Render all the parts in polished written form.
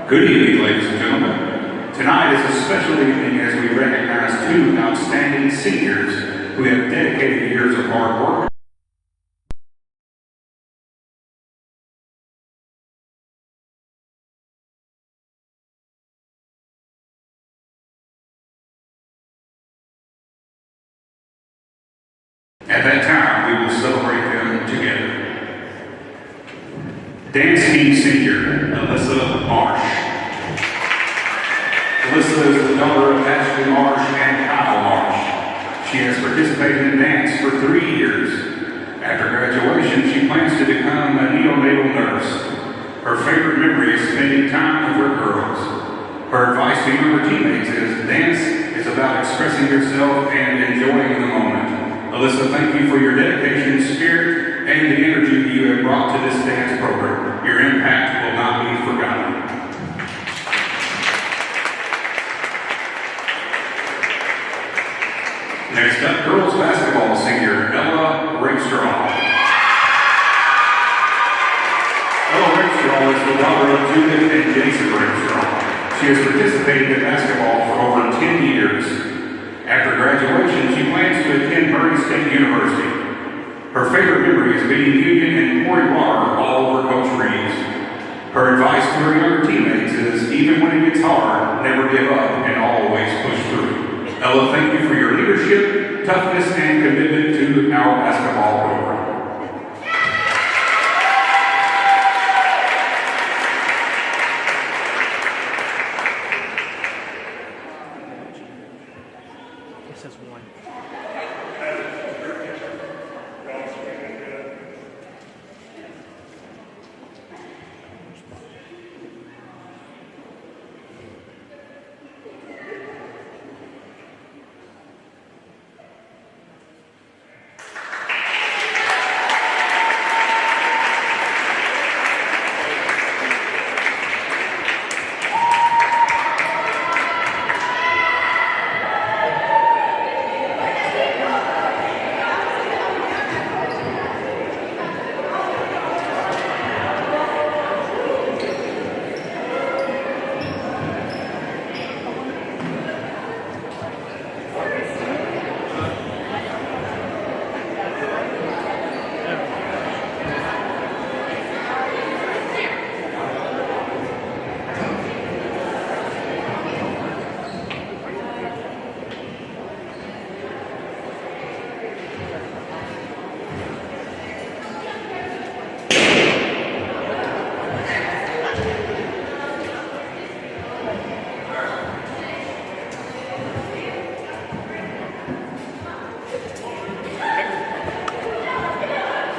Good evening, ladies and gentlemen. Tonight is a special evening as we recognize two outstanding seniors who have dedicated years of hard work. At that time, we will celebrate them together. Dance team senior, Alyssa Marsh. Alyssa is the daughter of Ashley Marsh and Kyle Marsh. She has participated in dance for 3 years. After graduation, she plans to become a neonatal nurse. Her favorite memory is spending time with her girls. Her advice to younger teammates is dance is about expressing yourself and enjoying the moment. Alyssa, thank you for your dedication, spirit, and the energy that you have brought to this dance program. Your impact will not be forgotten. Next up, girls basketball senior, Ella Rakestraw. Ella Rakestraw is the daughter of Judith and Jason Rakestraw. She has participated in basketball for over 10 years. After graduation, she plans to attend Murray State University. Her favorite memory is beating Union and pouring water all over Coach Reeves. Her advice to her younger teammates is, even when it gets hard, never give up and always push through. Ella, thank you for your leadership, toughness, and commitment to our basketball program. Says one.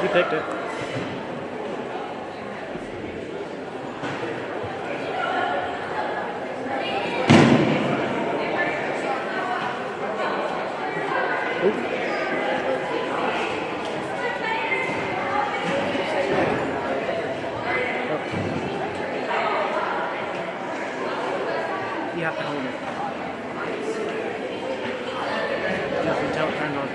You picked it. You have to hold it. You have to tell it turned on.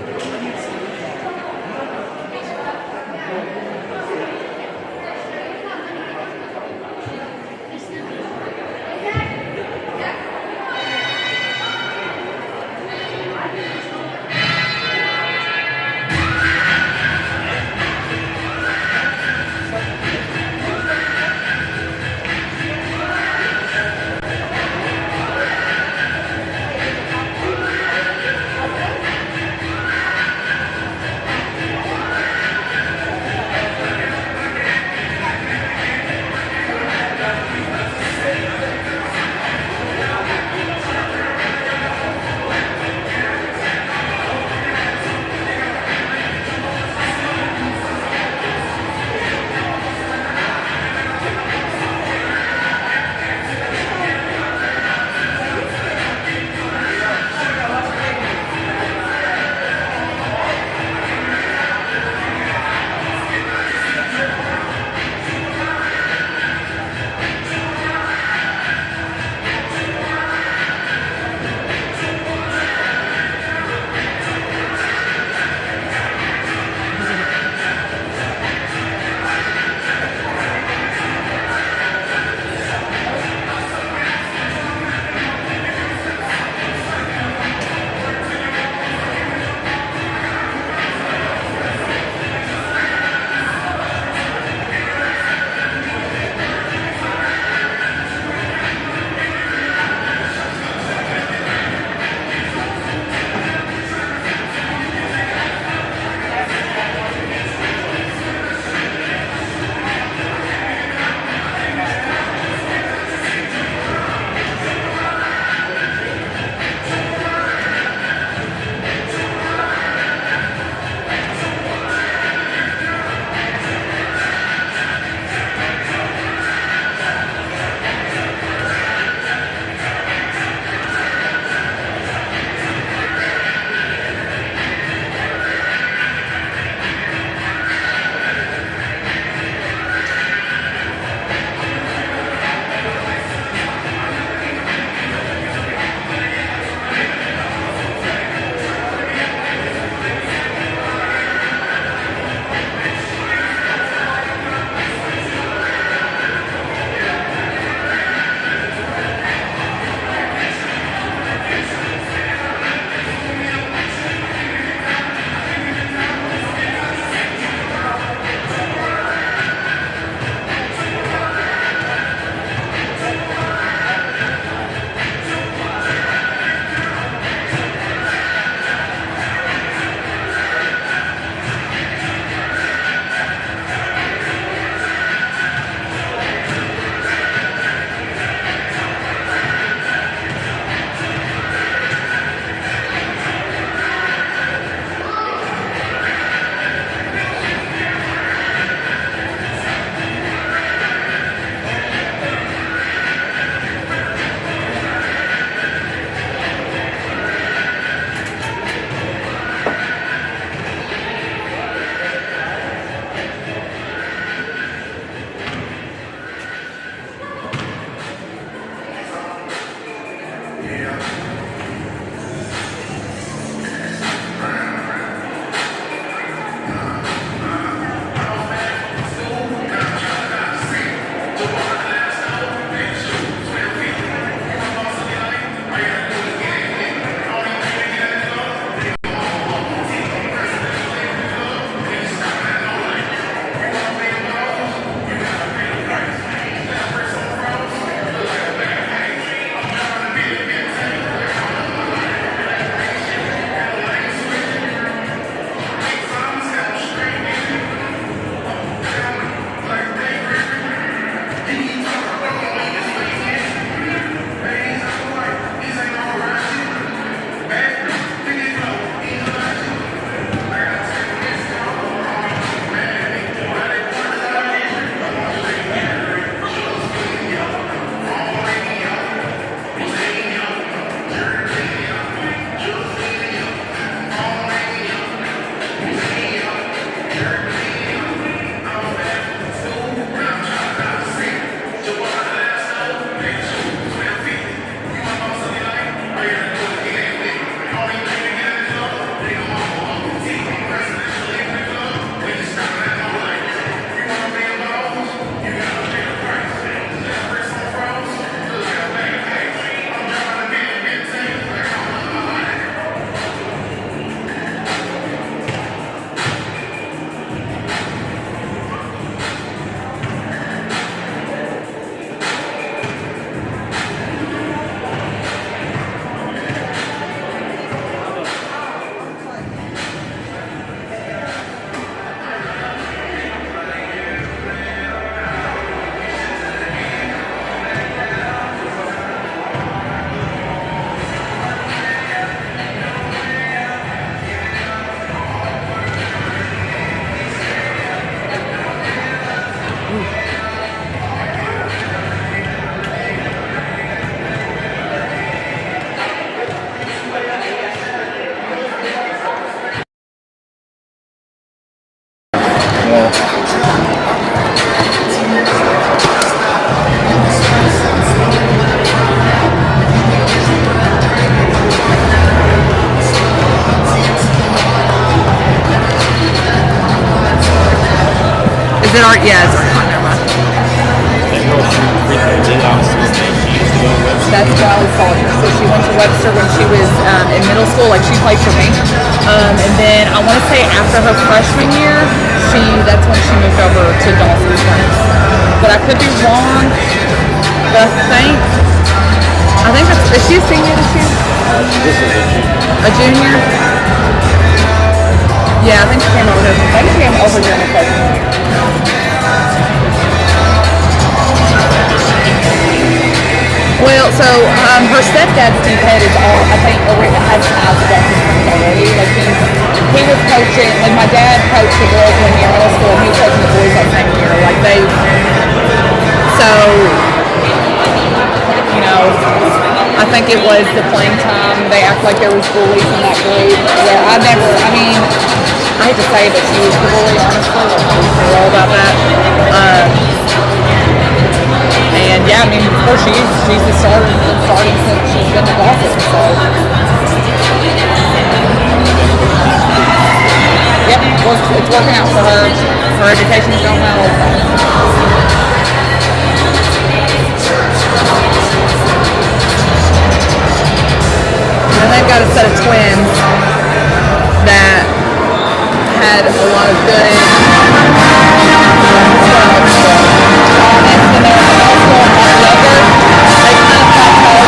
Never mind. That girl she freaking did Dawson, she used to go to Webster. That's where I was following her. So she went to Webster when she was in middle school, like she played for me. And then I want to say after her freshman year, that's when she moved over to Dawson Springs. But I could be wrong. But I think is she a senior this year? This is a junior. A junior? Yeah, I think she came over here. I think she came over here in the freshman year. Well, so her stepdad Steve Head is all I think has ties to Dawson Springs already. Like he was coaching. Like my dad coached the girls 1 year in middle school, and he was coaching the boys that same year. Like so you know, I think it was the playing time. They act like there was bullies in that group. Where I hate to say that she was the bully, honestly. Like we're all about that. And yeah, I mean, of course she's the starting since she's been to Dawson. So yep, it's working out for her. Her education's going well. And they've got a set of twins that had a lot of good and they were also a lot younger. They kind of plateaued,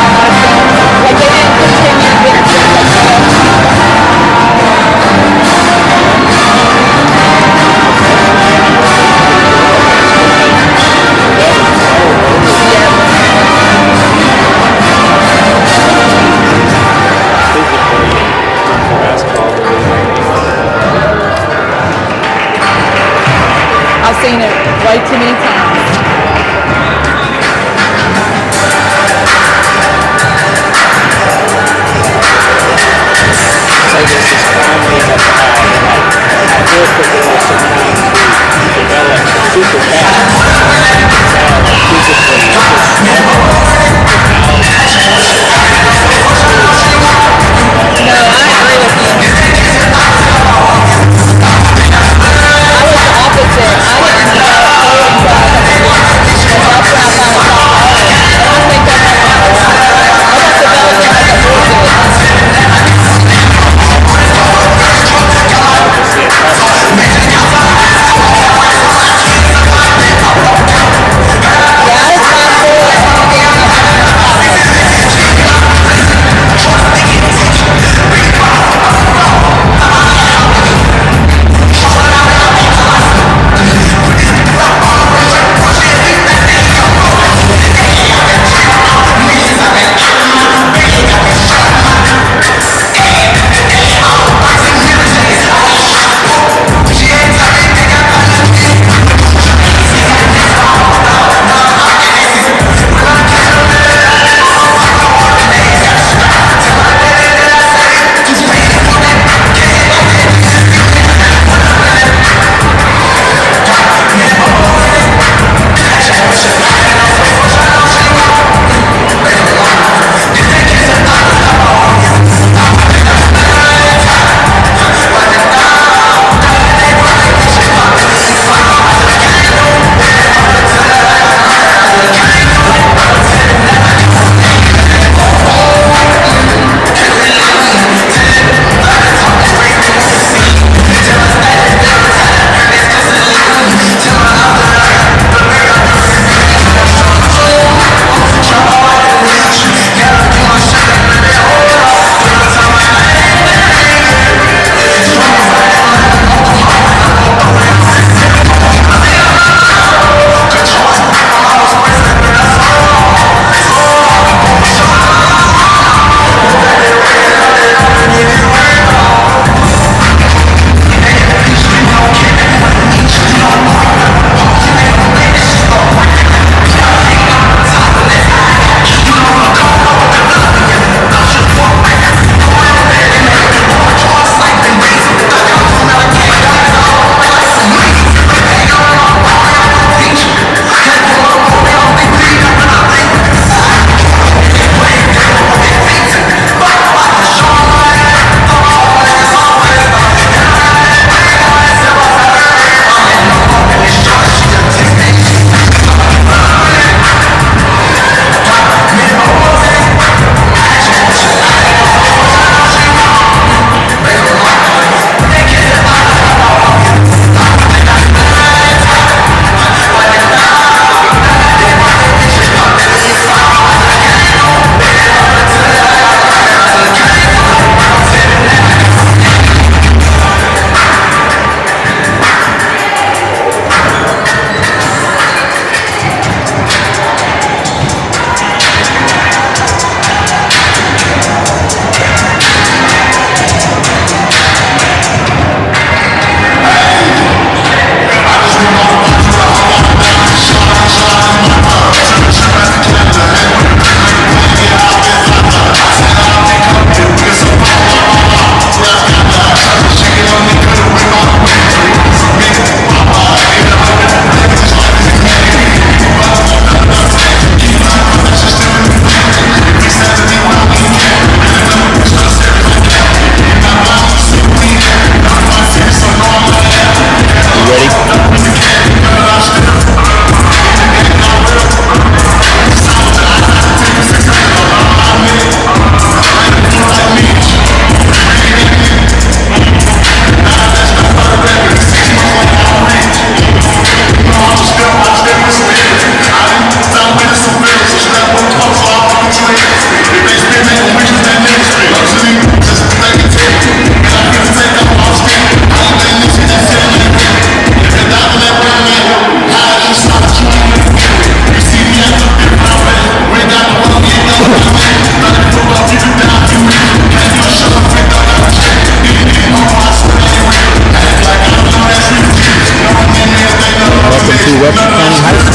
like they didn't continue getting I've seen it way too many times. So this is finally I feel for girls sometimes we develop super fast. No, I agree with you. I was the opposite. I didn't know until I was and that's when I found out. I think that's I was developing like a bullshit.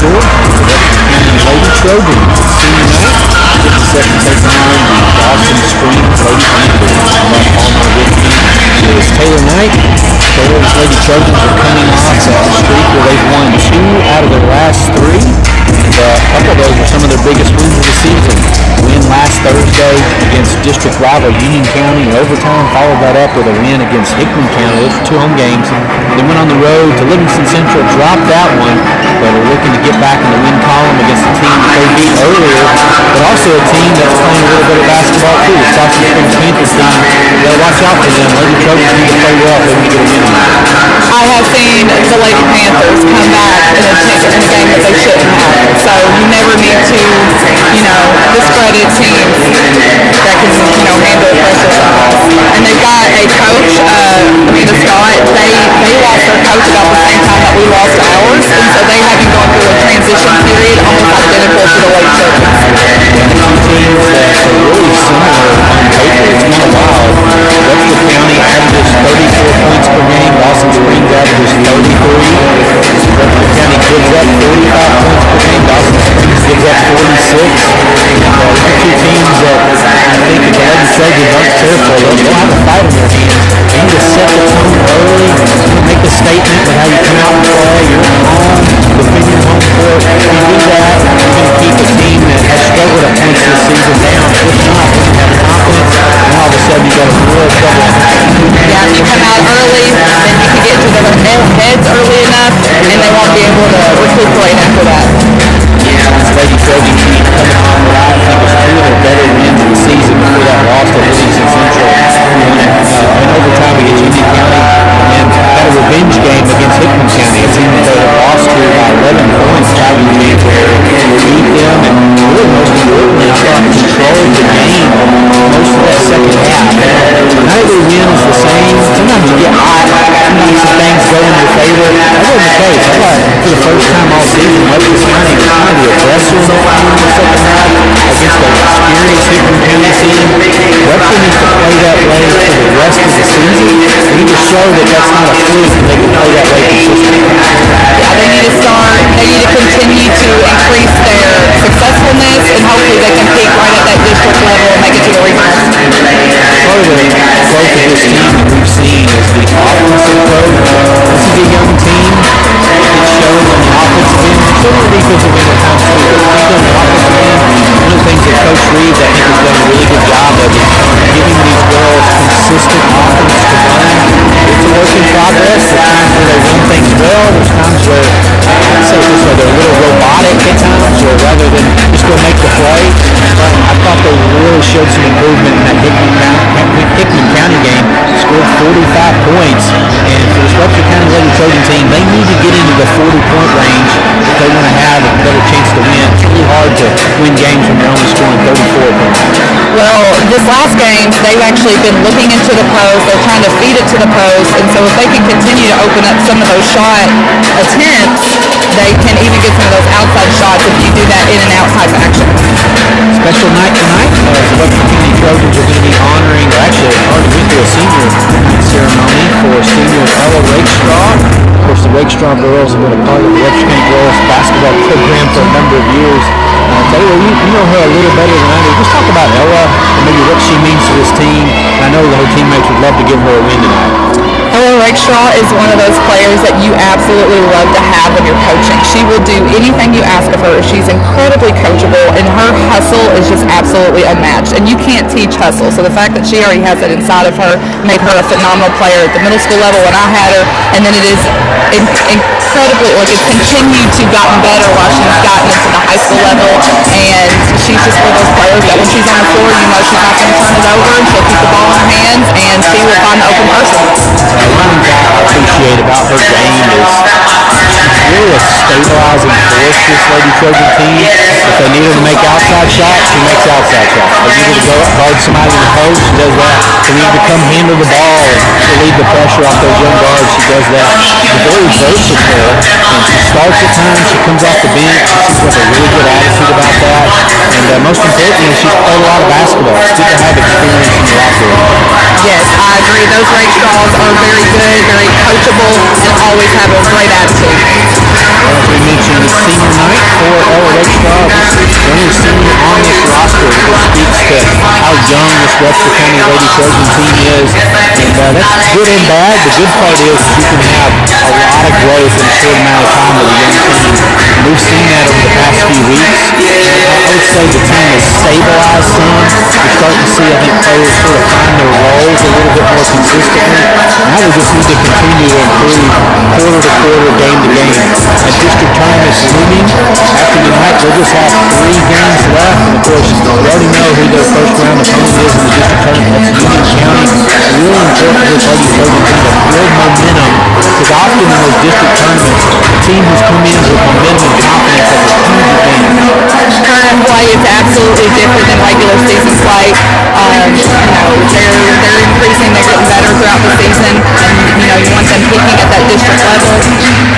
Dinosaur, the Western County Lady Trojans. It's senior night. Get set to take on the Dawson Springs Lady Panthers. Mark Palmer with me. It is Taylor Knight. Taylor's Lady Trojans are coming off a streak where they've won 2 out of their last 3. And a couple of those are some of their biggest wins of the season. Win last Thursday against district rival Union County in overtime, followed that up with a win against Hickman County. Those were 2 home games. Then went on the road to Livingston Central, dropped that one, but are looking to get back in the win column against a team that they beat earlier, but also a team that's playing a little bit of basketball too. The Dawson Springs Panthers team. You gotta watch out for them. Lady Trojans need to play well if they want to get a win. I have seen the Lady Panthers come back in a game that they shouldn't have. So you never need to, discredit teams that can, handle pressure sometimes. And they've got a coach, Amanda Scott. They lost their coach about the same time that we lost ours, and so they have been going through a transition period almost identical to the Lady Trojans. Teams that are really similar on paper. It's kind of wild. Webster County averages 34 points per game. Dawson Springs averages 33. Webster County gives up 45 points per game. Dawson Springs gives up 46. These are 2 teams that I think if the Lady Trojans aren't careful, they'll have a fight in their hands. They need to set the tone early, make a statement with how you come out and play. You're at home, defend your home court. If you do that, you're going to keep a team that has struggled at points this season down. If not, when you have confidence, and all of a sudden you got a real trouble. Yeah, if you come out early, then you can get to their heads early enough, and they won't be able to recuperate after that. Lady Trojan team coming on what I think is 2 of their better wins of the season before that loss to Livingston Central. In overtime against Union County, and had a revenge game against Hickman County, a team that they had lost to by 11 points. Tiger James beat them, and really most importantly, I thought controlled the game most of that second half. Not every win is the same. Sometimes you get hot, sometimes some things go in your favor. That wasn't the case. I thought for the first time all season, Webster County was kind of the aggressor in that game in the second half against the experienced Hickman County team. Webster needs to play that way for the rest of the season. They need to show that that's not a fluke and they can play that way consistently. Yeah, they need to continue to increase their successfulness, and hopefully they can peak right at that district level and make it to the regionals. Part of the growth of this team that we've seen is the offensive growth. This is a young team. It shows on the offensive end. It shows on the defensive end at times too, but particularly on the offensive end, one of the things that Coach Reeves, I think, has done a really good job of is giving these girls consistent offense to run. It's a work in progress. There's times where they run things well. There's times where, I'd say this way, they're a little robotic at times, or rather than just go make the play. But I thought they really showed some improvement in that Hickman County game. Scored 45 points, and for the Webster County Lady Trojan team, they need to get into the 40-point range if they want to have a better chance to win. It's really hard to win games when you're only scoring 34 points. Well, this last game, they've actually been looking into the post. They're trying to feed it to the post, and so if they can continue to open up some of those shot attempts, they can even get some of those outside shots if you do that in and out type action. Special night tonight. The Webster County Trojans are going to be honoring, or actually already went through a senior ceremony for senior Ella Rakestraw. Of course, the Rakestraw girls have been a part of the Webster County girls basketball program for a number of years. Taylor, you know her a little better than I do. Just talk about Ella and maybe what she means to this team. I know that her teammates would love to give her a win tonight. Ella Rakestraw is one of those players that you absolutely love to have when you're coaching. She will do anything you ask of her. She's incredibly coachable, and her hustle is just absolutely unmatched. And you can't teach hustle. So the fact that she already has it inside of her made her a phenomenal player at the middle school level when I had her. And then it is incredibly, it's continued to gotten better while she's gotten into the high school level. And she's just one of those players that when she's on the floor, you know she's not going to turn it over. She'll keep the ball in her hands, and she will find the open person. One thing I appreciate about her game is she's really a stabilizing force, this Lady Trojan team. If they need her to make outside shots, she makes outside shots. If they need her to go guard somebody in the post, she does that. If they need her to come handle the ball and relieve the pressure off those young guards, she does that. She's very versatile, and she starts at times, she comes off the bench, she seems to have a really good attitude about that. And most importantly, she's played a lot of basketball. It's good to have experience in the locker room. Yes, I agree. Those Rakestraws are very good, very coachable, and always have a great attitude. Well, as we mentioned, it's senior night. young this Webster County Lady Trojan team is. And that's good and bad. The good part is you can have a lot of growth in a short amount of time with a young team. And we've seen that over the past few weeks. I would say the team has stabilized some. We're starting to see, I think, players sort of find their roles a little bit more consistently. Now we just need to continue to improve quarter to quarter, game to game. And district tournament's looming. After tonight, we'll just have 3 games left. And of course, we already know who their first round opponent is in the district tournament. That's Union County. Really important for this Lady Trojan team to build momentum, because often in those district tournaments, the team who's come in with momentum and confidence has a huge advantage. Tournament play is absolutely different than regular season play. They're increasing, they're getting better throughout the season, and you want them peaking at that district level.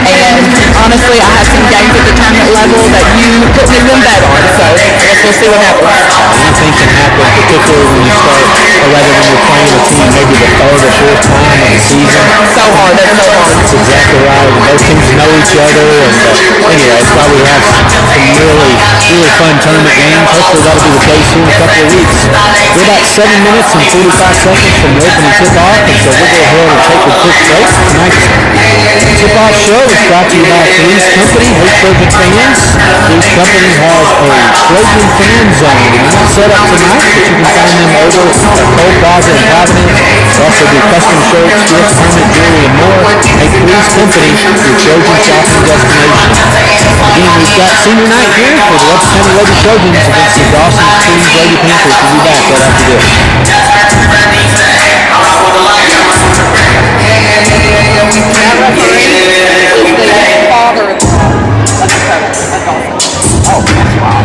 And honestly, I have some games at the tournament level that you couldn't even bet on. So I guess we'll see what happens. Anything can happen, particularly when you start, or rather when you're playing a team maybe the 3rd or 4th time of the season. So hard, that's so hard. That's exactly right. And both teams know each other. And anyway, that's why we have some really, really fun tournament games. Hopefully that'll be the case here in a couple of weeks. We're about 7 minutes and 45 seconds from the opening tip-off, and so we'll go ahead and take a quick break. Tonight's tip-off show is brought to you by Three's Company. Hey, Trojan fans, Three's Company has a Trojan fan zone. They're not set up tonight, but you can find them over at Cole Plaza in Providence. They also do custom shirts, gifts, helmet, jewelry, and more. Hey, Three's Company, your Trojan shopping destination. Again, we've got senior night here for the Webster County Lady Trojans against the Dawson Trees Lady Panthers. We'll be back right after this. Father of Dawson. Oh, wow.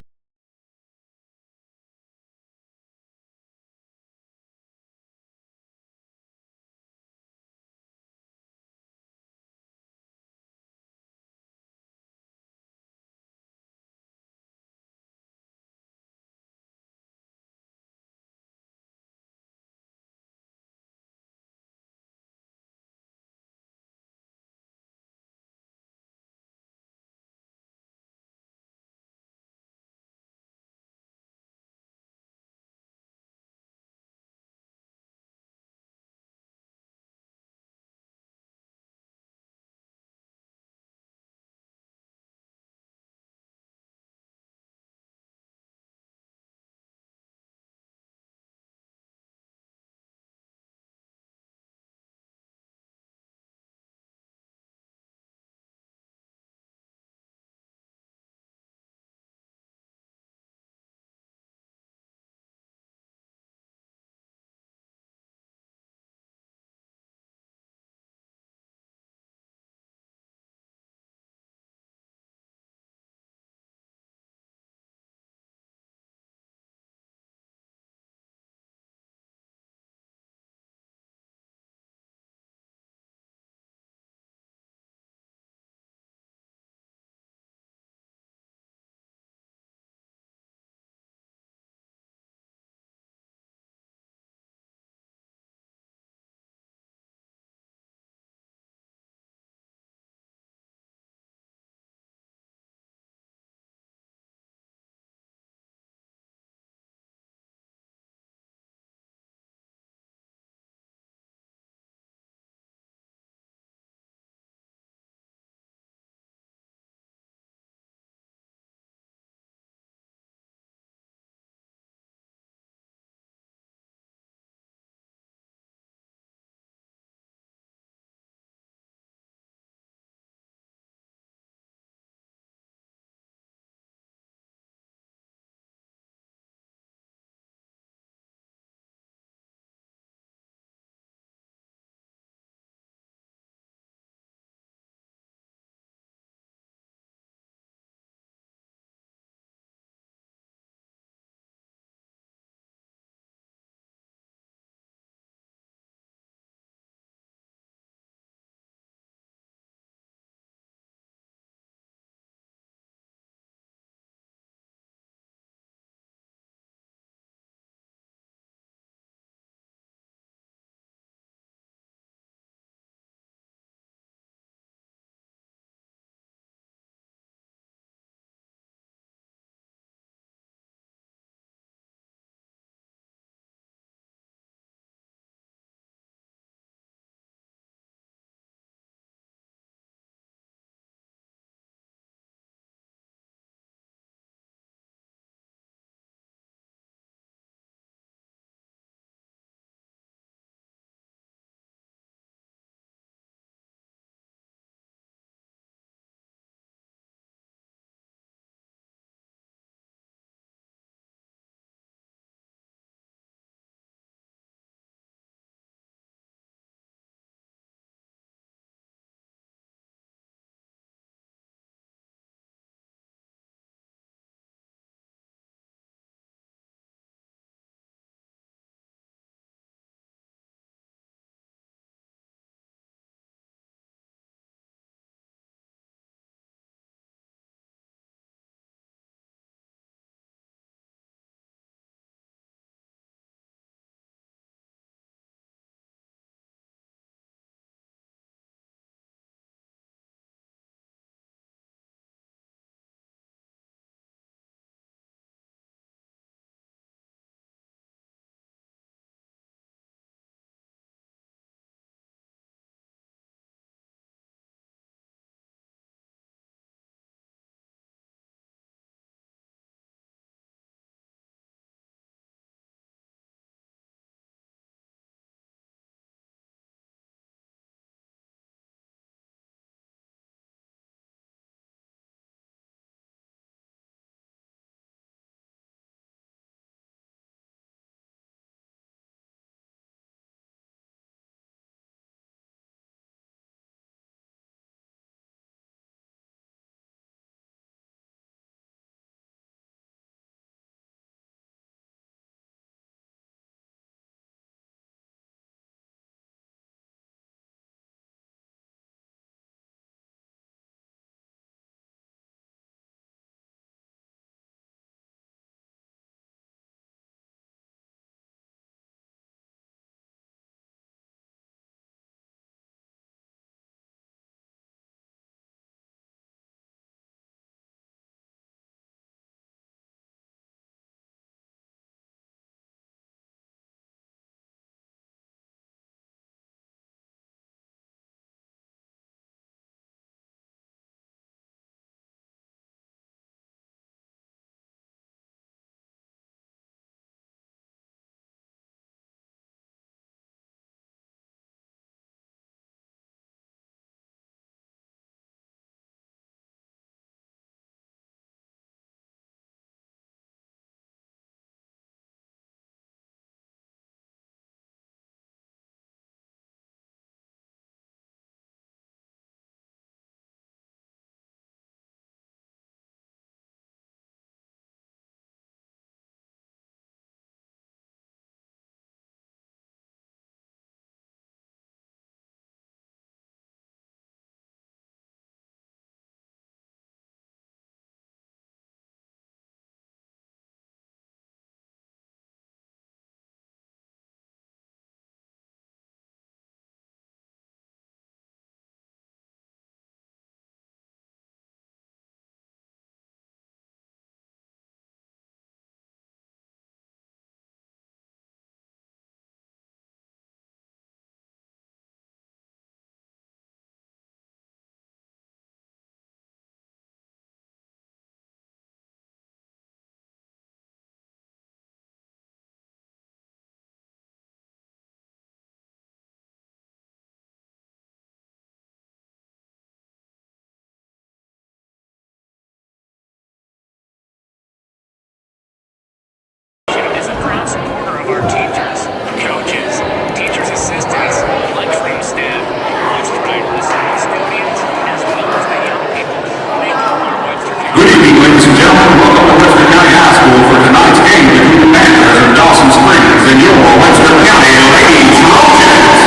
of our teachers, coaches, teachers' assistants, lunchroom staff, bus drivers, custodians, as well as the young people who make up our Webster County. Good evening, ladies and gentlemen. Welcome to Webster County High School for tonight's game between the Panthers of Dawson Springs and your Webster County Lady Trojans.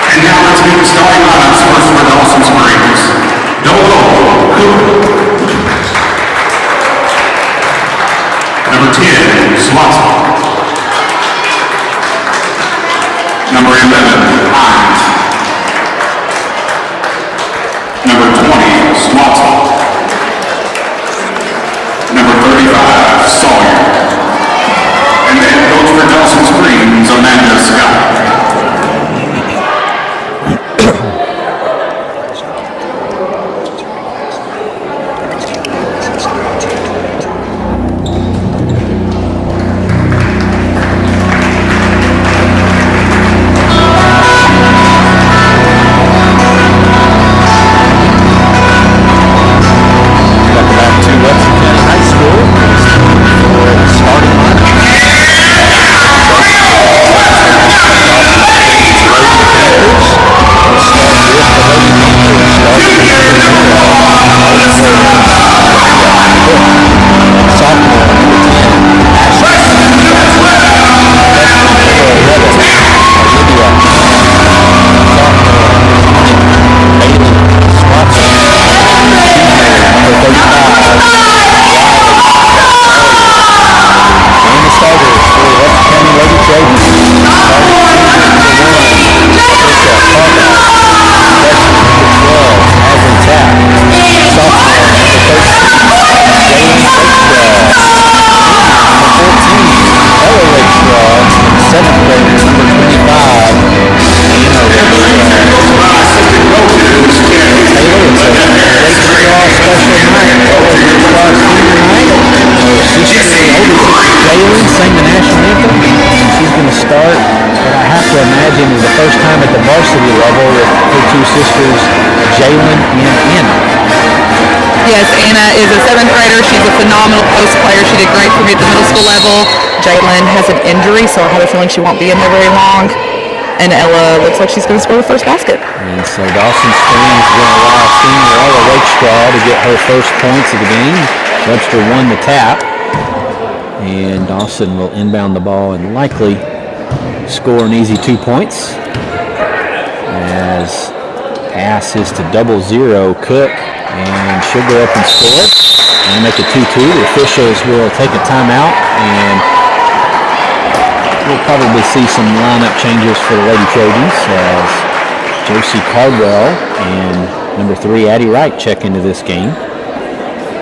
And now let's meet the starting lineups. First for Dawson Springs. Number 10, Swanson. Number 11, Hines. Number 20, Swanson. Number 35, Sawyer. And then coach for Dawson Springs, Amanda Scott. Yes, Anna is a 7th grader. She's a phenomenal post player. She did great for me at the middle school level. Jalen has an injury, so I have a feeling she won't be in there very long. And Ella looks like she's going to score the first basket. And so Dawson Springs is going to allow senior Ella Rakestraw to get her first points of the game. Webster won the tap. And Dawson will inbound the ball and likely score an easy 2 points. As pass is to 0-0 Cook. And she'll go up and score and make it 2-2. The officials will take a timeout, and we'll probably see some lineup changes for the Lady Trojans as Josie Cardwell and number 3 Addie Wright check into this game.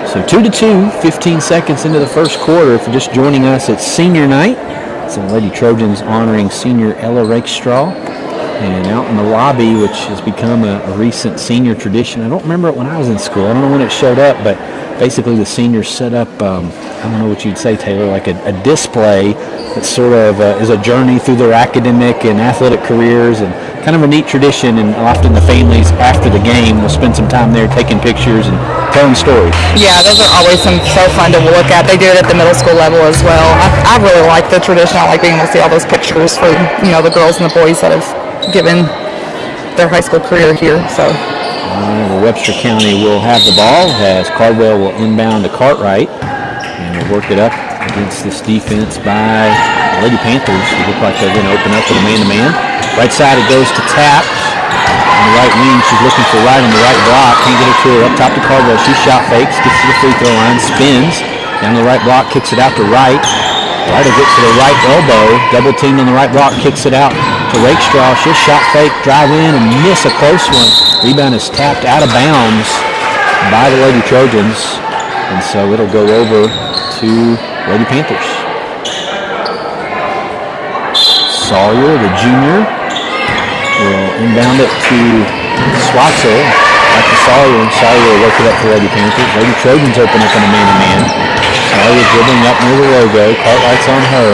So 2-2, 15 seconds into the first quarter. If you're just joining us, it's senior night. So the Lady Trojans honoring senior Ella Rakestraw. And out in the lobby, which has become a recent senior tradition. I don't remember it when I was in school. I don't know when it showed up, but basically the seniors set up, I don't know what you'd say, Taylor, like a display that sort of is a journey through their academic and athletic careers, and kind of a neat tradition. And often the families, after the game, will spend some time there taking pictures and telling stories. Yeah, those are always so fun to look at. They do it at the middle school level as well. I really like the tradition. I like being able to see all those pictures for, the girls and the boys that have given their high school career here. So Webster County will have the ball as Cardwell will inbound to Cartwright, and will work it up against this defense by the Lady Panthers. They look like they're going to open up with a man-to-man. Right side it goes to Tap. On the right wing, she's looking for Wright on the right block. Can't get it to her. Up top to Cardwell. She shot fakes, gets to the free throw line, spins down the right block, kicks it out to Wright. Wright will get to the right elbow. Double teamed on the right block, kicks it out to Rakestraw. She'll shot fake, drive in, and miss a close one. Rebound is tapped out of bounds by the Lady Trojans. And so it'll go over to Lady Panthers. Sawyer, the junior, will inbound it to Swatzel. Back to Sawyer, and Sawyer will work it up for Lady Panthers. Lady Trojans open up in a man-to-man. Sawyer dribbling up near the logo. Cartwright's on her.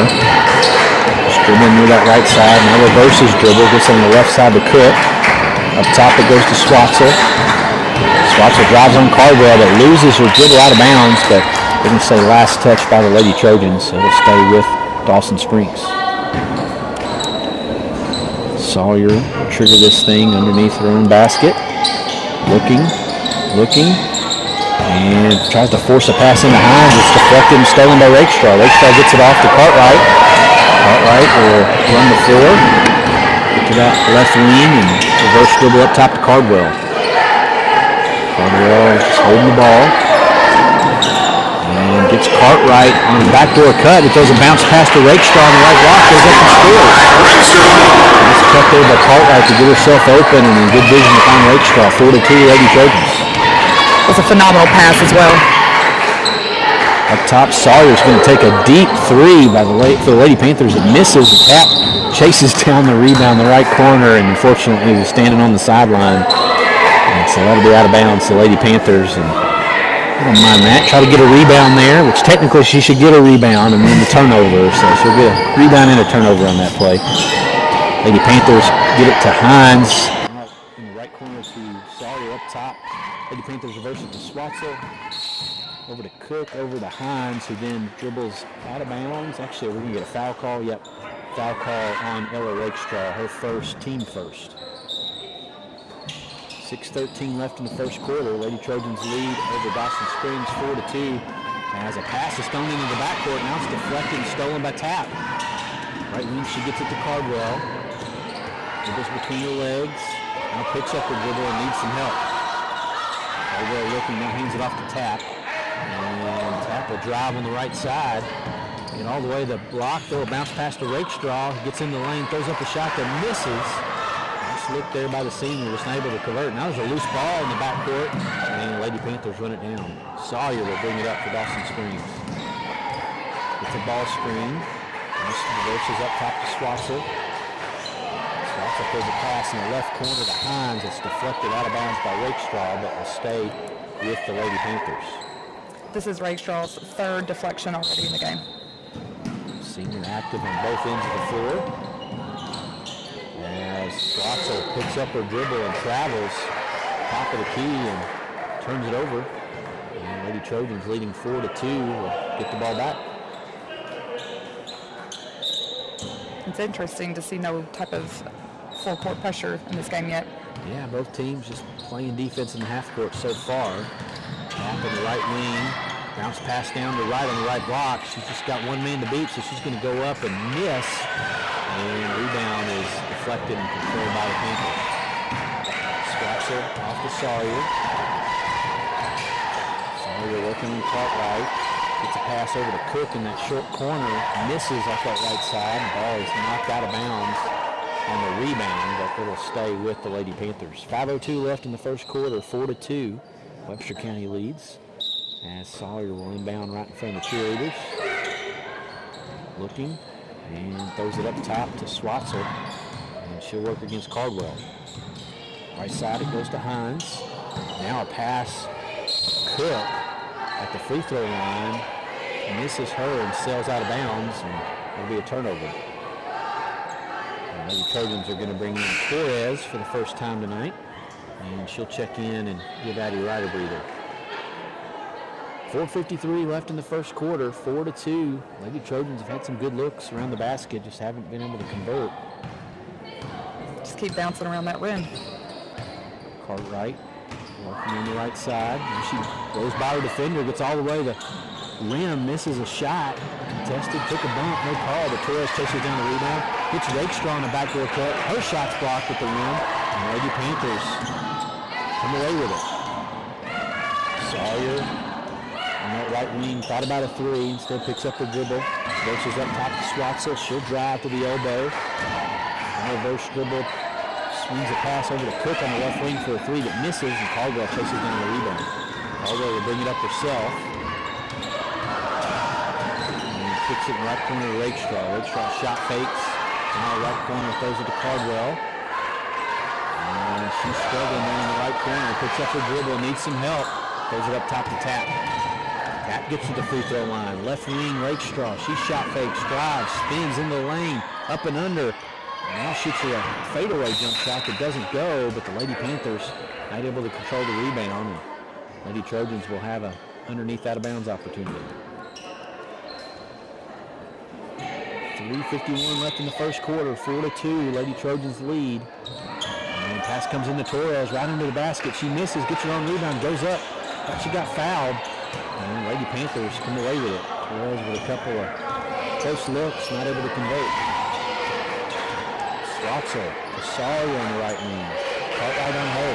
Just dribbling near that right side. Now reverses dribble. Gets on the left side to Cook. Up top it goes to Swatzel. Swatzel drives on Cardwell, but loses her dribble out of bounds. But They're going to say last touch by the Lady Trojans, so it'll stay with Dawson Springs. Sawyer will trigger this thing underneath her own basket. Looking, and tries to force a pass into Hines. It's deflected and stolen by Rakestraw. Rakestraw gets it off to Cartwright. Cartwright will run the floor. Get to that left wing and reverse dribble up top to Cardwell. Cardwell just holding the ball. And gets Cartwright on the backdoor cut. It throws a bounce pass to Rakestraw on the right block. Goes up and scores. Nice cut there by Cartwright to get herself open and in good vision to find Rakestraw. 4-2 Lady Trojans. It was a phenomenal pass as well. Up top, Sawyer's going to take a deep three for the Lady Panthers. It misses. The Cap chases down the rebound in the right corner, and unfortunately was standing on the sideline. And so that'll be out of bounds to the Lady Panthers. And I don't mind that. Try to get a rebound there, which technically she should get a rebound and then the turnover. So she'll get a rebound and a turnover on that play. Lady Panthers get it to Hines. In the right corner to Sawyer up top. Lady Panthers reverse it to Swatzel. Over to Cook, over to Hines, who then dribbles out of bounds. Actually, we're going to get a foul call. Yep, foul call on Ella Rakestraw, her first, team first. 6:13 left in the first quarter. Lady Trojans lead over Dawson Springs 4-2. As a pass is thrown into the backcourt. Now it's deflected and stolen by Tapp. Right wing, she gets it to Cardwell. Dribbles between her legs. Now picks up the dribble and needs some help. Cardwell looking, now hands it off to Tapp. And Tapp will drive on the right side. Get all the way to the block. Throw a bounce pass to Rakestraw. Gets in the lane, throws up a shot that misses. Look there by the senior, was not able to convert. Now there's a loose ball in the backcourt, and Lady Panthers run it down. Sawyer will bring it up for Dawson Springs. It's a ball screen. This reverses up top to Swatzel. Swatzel throws a pass in the left corner to Hines. It's deflected out of bounds by Rakestraw, but will stay with the Lady Panthers. This is Rakestraw's third deflection already in the game. Senior active on both ends of the floor. As Swatzel picks up her dribble and travels top of the key and turns it over. And Lady Trojans leading 4-2 will get the ball back. It's interesting to see no type of full court pressure in this game yet. Yeah, both teams just playing defense in the half court so far. Tap in the right wing. Bounce pass down to right on the right block. She's just got one man to beat, so she's going to go up and miss. And rebound is deflected and controlled by the Panthers. Swatzel off to Sawyer. Sawyer working on Cartwright. Gets a pass over to Cook in that short corner. Misses off that right side. The ball is knocked out of bounds on the rebound, but it'll stay with the Lady Panthers. 5:02 left in the first quarter. 4-2. Webster County leads. As Sawyer will inbound right in front of the cheerleaders. Looking. And throws it up top to Swatzel. And she'll work against Cardwell. Right side, it goes to Hines. Now a pass. Cook at the free throw line. Misses her and sails out of bounds. And it'll be a turnover. And the Trojans are going to bring in Torres for the first time tonight. And she'll check in and give Addie Wright a breather. 4:53 left in the first quarter, 4-2. Lady Trojans have had some good looks around the basket, just haven't been able to convert. Just keep bouncing around that rim. Cartwright working on the right side. And she goes by her defender, gets all the way to the rim, misses a shot. Contested, took a bump, no call, but Torres chases down the rebound. Gets Rakestraw on the backdoor cut. Her shot's blocked at the rim. And Lady Panthers come away with it. Sawyer on that right wing, thought about a three, instead picks up the dribble. Versus up top to Swatzel. She'll drive to the elbow. Reverse dribble. Swings a pass over to Cook on the left wing for a three that misses, and Caldwell chases down the rebound. Caldwell will bring it up herself. And kicks it in the right corner to Rakestraw. Rakestraw shot fakes. Now right corner throws it to Caldwell. And she's struggling there in the right corner. Picks up her dribble, needs some help. Throws it up top to Tapp. Tapp gets to the free throw line. Left wing, Rakestraw. She shot fakes, drives, spins in the lane, up and under. Now shoots her a fadeaway jump shot that doesn't go, but the Lady Panthers not able to control the rebound. And Lady Trojans will have a underneath out of bounds opportunity. 3:51 left in the first quarter. 4-2. Lady Trojans lead. And pass comes into Torres right into the basket. She misses, gets her own rebound, goes up. Thought she got fouled. And Lady Panthers come away with it. Torres with a couple of close looks, not able to convert. Swatzel to Sawyer on the right wing. Cartwright on her.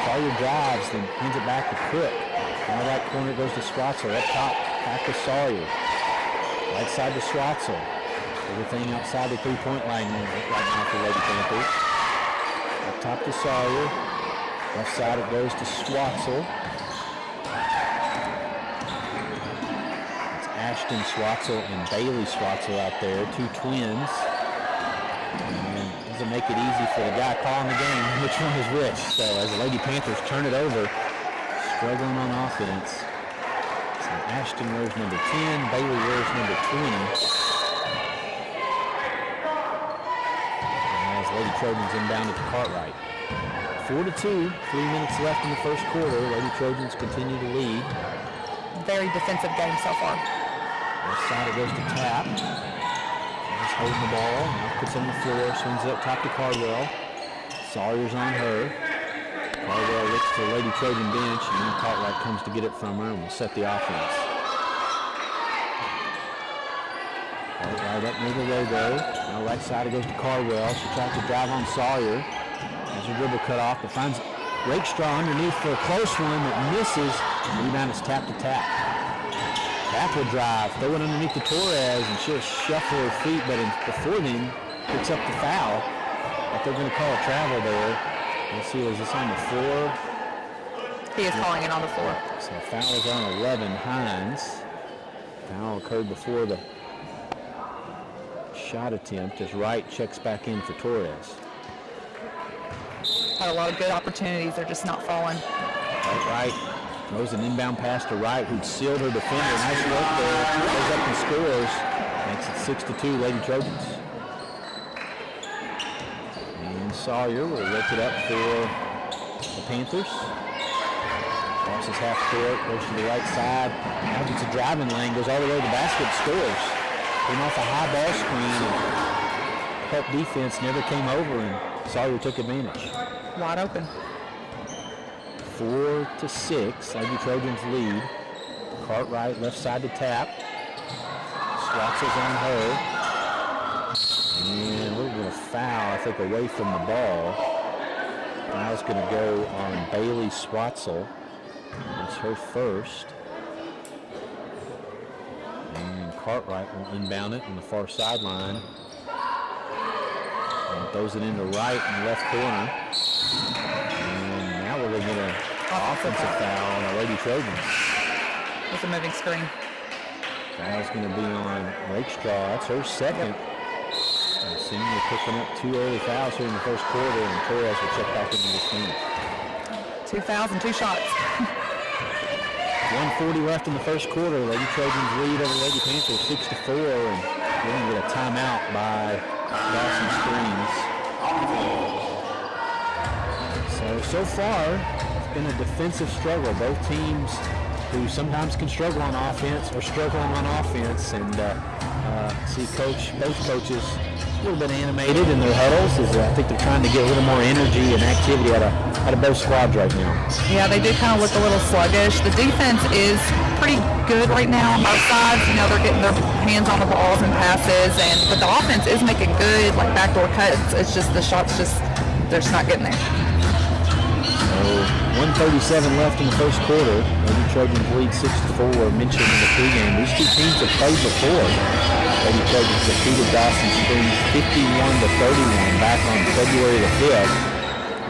Sawyer drives, then hands it back to Cook. Now right corner goes to Swatzel. Up top, back to Sawyer. Right side to Swatzel. Everything outside the three-point line right now for Lady Panthers. Up top to Sawyer. Left side it goes to Swatzel. It's Ashton Swatzel and Bailey Swatzel out there, two twins. And doesn't make it easy for the guy calling the game which one is which. So as the Lady Panthers turn it over, struggling on offense. So Ashton wears number 10, Bailey wears number 20. Lady Trojans inbounded to Cartwright. 4-2, 3 minutes left in the first quarter. Lady Trojans continue to lead. Very defensive game so far. Left side it goes to Tap. Just holding the ball. Now puts it on the floor. Swings it up top to Cardwell. Sawyer's on her. Cardwell looks to the Lady Trojan bench, and then Cartwright comes to get it from her and will set the offense. Right up near the logo. Now right side it goes to Cardwell. She tries to drive on Sawyer. Has her dribble cut off, but finds Rakestraw underneath for a close one that misses. Rebound is Tap to Tap. Tap will drive, throw it underneath to Torres, and she'll shuffle her feet, but before then picks up the foul. But they're going to call a travel there. Let's see, is this on the floor? He is calling it on the floor. So foul is on 11, Hines. Foul occurred before the shot attempt as Wright checks back in for Torres. Had a lot of good opportunities. They're just not falling. Wright throws an inbound pass to Wright, who'd sealed her defender. Nice work there. Goes up and scores. Makes it 6-2, Lady Trojans. And Sawyer will lift it up for the Panthers. Crosses half court, goes to the right side. Now gets a driving lane, goes all the way to the basket, scores. Came off a high ball screen. Help defense never came over, and Sawyer took advantage. Wide open. 4-6. Lady Trojans lead. Cartwright left side to Tap. Swatzel's on her. And we're going to foul, I think, away from the ball. Foul's going to go on Bailey Swatzel. It's her first. And Cartwright will inbound it on the far sideline. And throws it into Wright in the left corner. And now we're going to get an offensive foul on the Lady Trojans. It's a moving screen. Foul's going to be on Rakestraw. That's her second. And senior picking up 2 early fouls here in the first quarter, and Torres will check back into the team. 2 fouls and 2 shots. 1:40 left in the first quarter. Lady Trojans lead over Lady Panthers 6-4, and we're going to get a timeout by Dawson Springs. So far, it's been a defensive struggle. Both teams who sometimes can struggle on offense are struggling on offense, and see both coaches a little bit animated in their huddles. I think they're trying to get a little more energy and activity out of both squads right now. Yeah, they do kind of look a little sluggish. The defense is pretty good right now on both sides. You know, they're getting their hands on the balls and passes, but the offense is making good, like backdoor cuts. It's just the shots they're just not getting there. So 1:37 left in the first quarter. Lady Trojans lead 6-4. Mentioned in the pregame, these two teams have played before. Lady Trojans defeated Dawson Springs 51-31 back on February the 5th.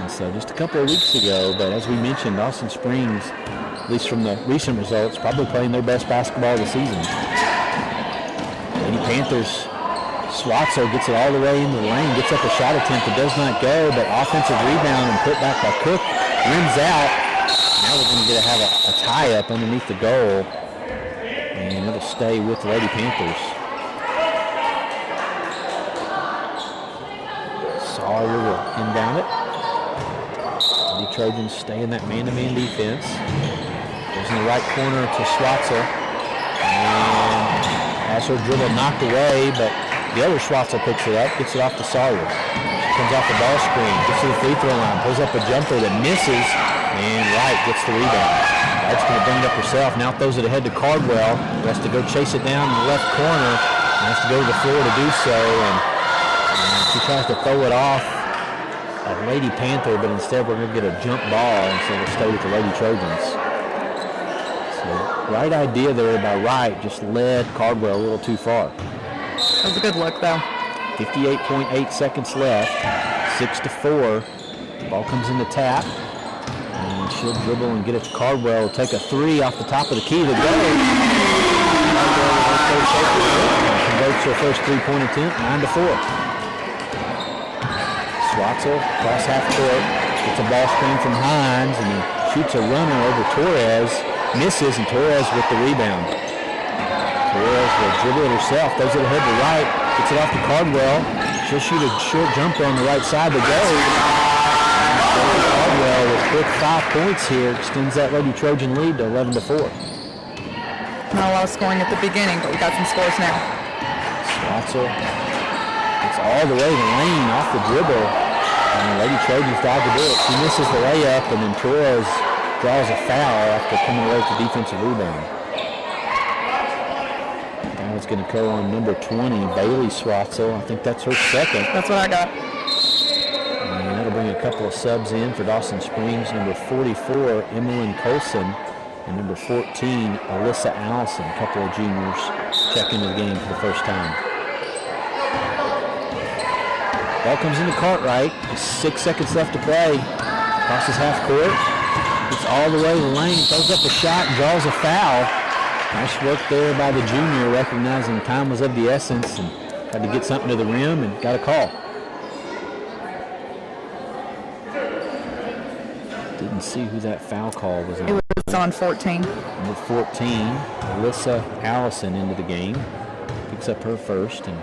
And so just a couple of weeks ago, but as we mentioned, Dawson Springs, at least from the recent results, probably playing their best basketball of the season. Lady Panthers, Swatzel gets it all the way into the lane, gets up a shot attempt that does not go, but offensive rebound and put back by Cook, rims out. Now we're going to have a tie-up underneath the goal, and it'll stay with the Lady Panthers. Sawyer will inbound it. The Trojans stay in that man-to-man defense. Goes in the right corner to Schwartzel. And has her dribble knocked away, but the other Schwartzel picks it up, gets it off to Sawyer. She comes off the ball screen, gets to the free throw line, pulls up a jumper that misses, and Wright gets the rebound. Wright's going to bring it up herself. Now throws it ahead to Cardwell, who has to go chase it down in the left corner, and has to go to the floor to do so. And she tries to throw it off a Lady Panther, but instead we're going to get a jump ball, and so we'll stay with the Lady Trojans. So right idea there by Wright, just led Cardwell a little too far. That was a good look, though. 58.8 seconds left, 6-4. The ball comes in the tap, and she'll dribble and get it to Cardwell. Take a three off the top of the key to go. Converts her first three-point attempt, 9-4. Schwartzel across half court, gets a ball screen from Hines, and then shoots a runner over Torres, misses, and Torres with the rebound. Torres will dribble it herself, throws it ahead to Wright, gets it off to Cardwell. She'll shoot a short jumper on the right side to go. Cardwell with quick 5 points here, extends that Lady Trojan lead to 11-4. Not a lot of scoring at the beginning, but we got some scores now. Schwartzel gets all the way to the lane off the dribble, and the Lady Trojans dive to do it. She misses the layup, and then Torres draws a foul after coming away with the defensive rebound. Now it's going to go on number 20, Bailey Schwartzel. I think that's her second. That's what I got. And that'll bring a couple of subs in for Dawson Springs. Number 44, Emmeline Colson, and number 14, Alyssa Allison. A couple of juniors check into the game for the first time. Ball comes into Cartwright. 6 seconds left to play. Crosses half court. Gets all the way to the lane. Throws up a shot and draws a foul. Nice work there by the junior, recognizing time was of the essence and had to get something to the rim and got a call. Didn't see who that foul call was on. It was on 14. Number 14, Alyssa Allison into the game. Picks up her first, and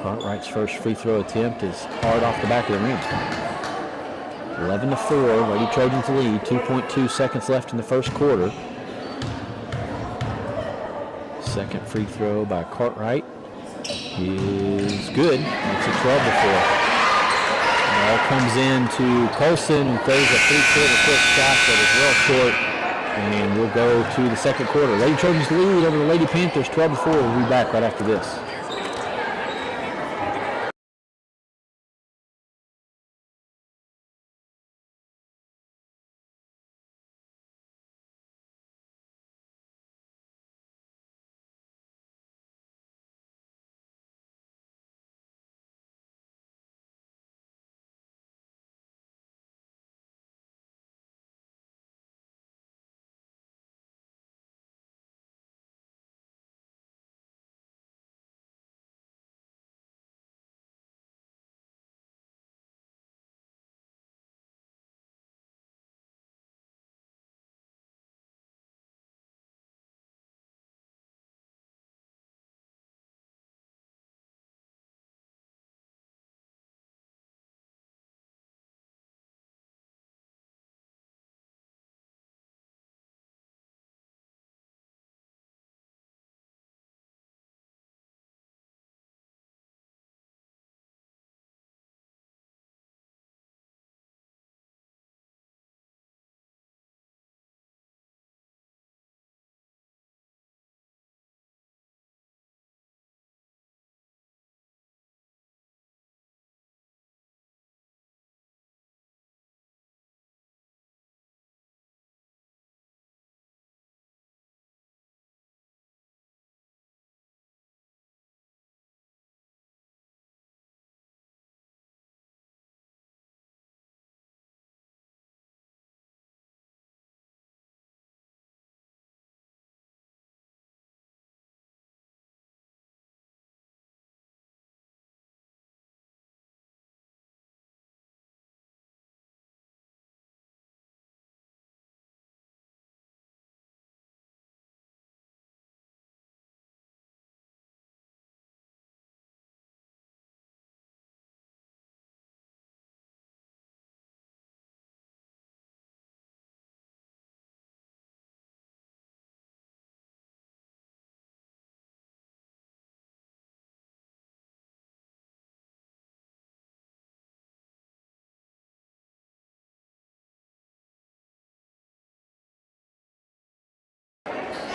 Cartwright's first free throw attempt is hard off the back of the rim. 11-4, Lady Trojans lead. 2.2 seconds left in the first quarter. Second free throw by Cartwright is good. Makes it 12-4. Ball comes in to Colson, who throws a three-quarter quick shot that is well short, and we'll go to the second quarter. Lady Trojans lead over the Lady Panthers 12-4. We'll be back right after this.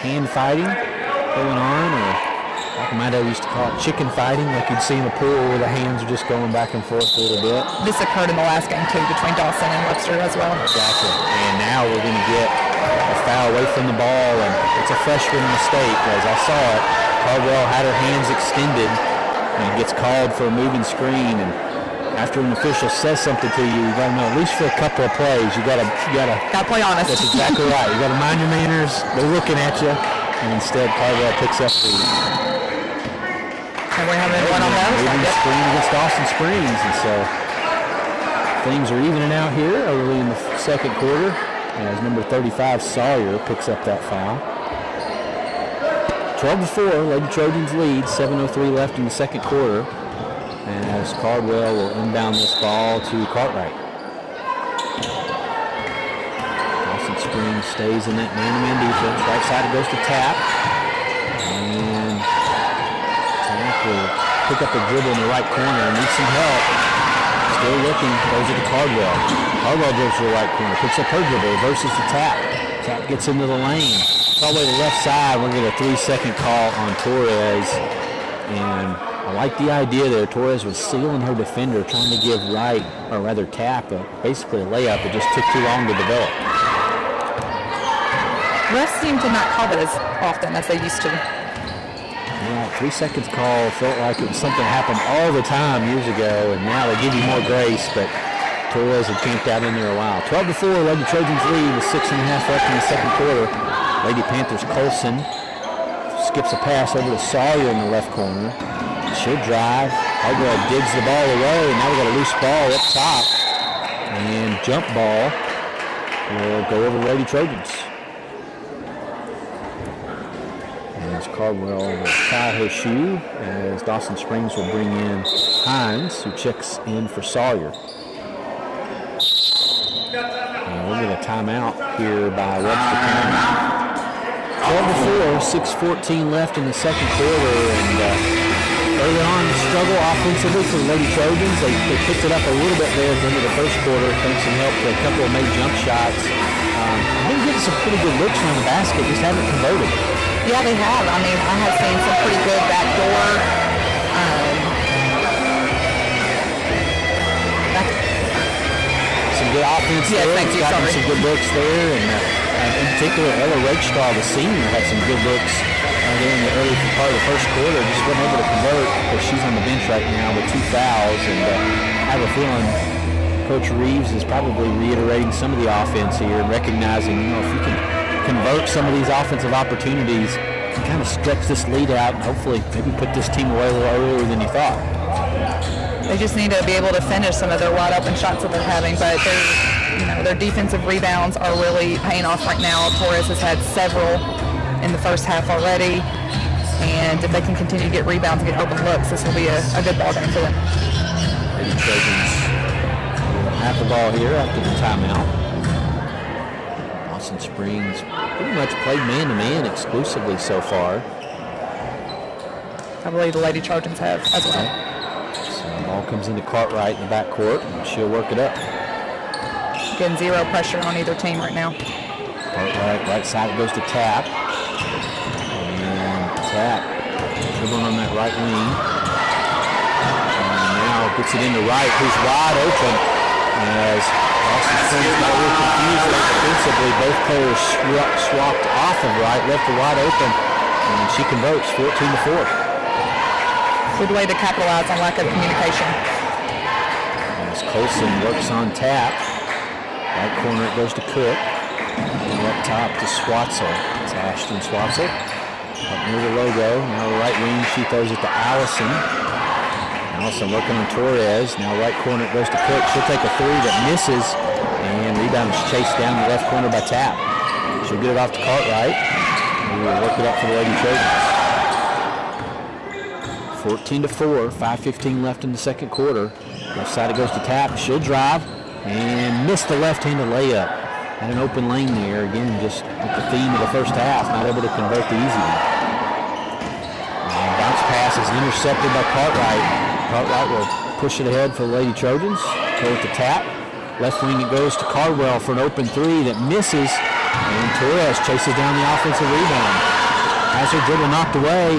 hand fighting going on, or like my dad used to call it chicken fighting, like you'd see in a pool where the hands are just going back and forth a little bit. This occurred in the last game, too, between Dawson and Webster as well. Gotcha. And now we're going to get a foul away from the ball, and it's a freshman mistake. As I saw it, Caldwell had her hands extended and gets called for a moving screen. And after an official says something to you, you got to know, at least for a couple of plays, you got to play honest. That's exactly right. You got to mind your manners. They're looking at you, and instead Caldwell picks up the and we're having one on that. Moving screen against Dawson Springs, and so things are evening out here early in the second quarter as number 35 Sawyer picks up that foul. 12-4, Lady Trojans lead, 7:03 left in the second quarter, as Caldwell will inbound this ball to Cartwright. Dawson Springs stays in that man-to-man defense. Right side it goes to Tap, and Tap will pick up a dribble in the right corner and needs some help. Still looking, goes to Caldwell. Caldwell dribbles to the right corner, picks up her dribble, reverses to Tap. Tap gets into the lane. All the way to the left side, we're going to get a 3-second call on Torres. And I like the idea there. Torres was sealing her defender, trying to give Wright, or rather Tap, basically a layup that just took too long to develop. Refs seem to not call it as often as they used to. Yeah, 3 seconds call felt like it was something that happened all the time years ago, and now they give you more grace, but Torres had camped out in there a while. 12-4, Lady Trojans lead with 6.5 left in the second quarter. Lady Panthers Colson skips a pass over to Sawyer in the left corner. She'll drive. Caldwell digs the ball away, and now we got a loose ball up top. And jump ball will go over to Lady Trojans. As Caldwell will tie her shoe, as Dawson Springs will bring in Hines, who checks in for Sawyer. And we'll get a timeout here by Webster County. 12-4, 6:14 left in the second quarter, and early on struggle offensively for the Lady Trojans. They picked it up a little bit there at the end of the first quarter, thanks some help to a couple of made jump shots. They've been getting some pretty good looks around the basket, just haven't converted. Yeah, they have. I mean, I have seen some pretty good backdoor. Some good offense there. Thank you. Gotten some good looks there, and in particular, Ella Rakestraw, the senior, had some good looks there in the early part of the first quarter. Just wasn't able to convert, because she's on the bench right now with 2 fouls, and I have a feeling Coach Reeves is probably reiterating some of the offense here and recognizing, if you can convert some of these offensive opportunities, you can kind of stretch this lead out and hopefully maybe put this team away a little earlier than you thought. They just need to be able to finish some of their wide open shots that they're having, but their defensive rebounds are really paying off right now. Torres has had several in the first half already, and if they can continue to get rebounds and get open looks, this will be a good ball game for them. Lady Trojans will have the ball here after the timeout. Dawson Springs pretty much played man-to-man exclusively so far. I believe the Lady Trojans have as well. So the ball comes into Cartwright in the backcourt, and she'll work it up. Getting zero pressure on either team right now. Cartwright, right side, it goes to Tap. And Tap dribbling on that right wing. And now gets it into Wright, who's wide open. As Dawson Springs got a little confused there defensively. Both players swapped off of Wright, left her wide open, and she converts 14-4. Good way to capitalize on lack of communication. As Colson works on Tap. Right corner it goes to Cook. And up top to Swatzel. It's Ashton Swatzel. Up near the logo. Now the right wing, she throws it to Allison. Allison working on Torres. Now right corner it goes to Cook. She'll take a three that misses. And rebound is chased down the left corner by Tap. She'll get it off to Cartwright. And we'll work it up for the Lady Trojans. 14-4, 5:15 left in the second quarter. Left side it goes to Tap. She'll drive and miss the left-handed layup. Had an open lane there. Again, just with the theme of the first half, not able to convert the easy one. And bounce pass is intercepted by Cartwright. Cartwright will push it ahead for the Lady Trojans. Go with the Tap. Left wing it goes to Caldwell for an open three that misses. And Torres chases down the offensive rebound. has her dribble knocked away.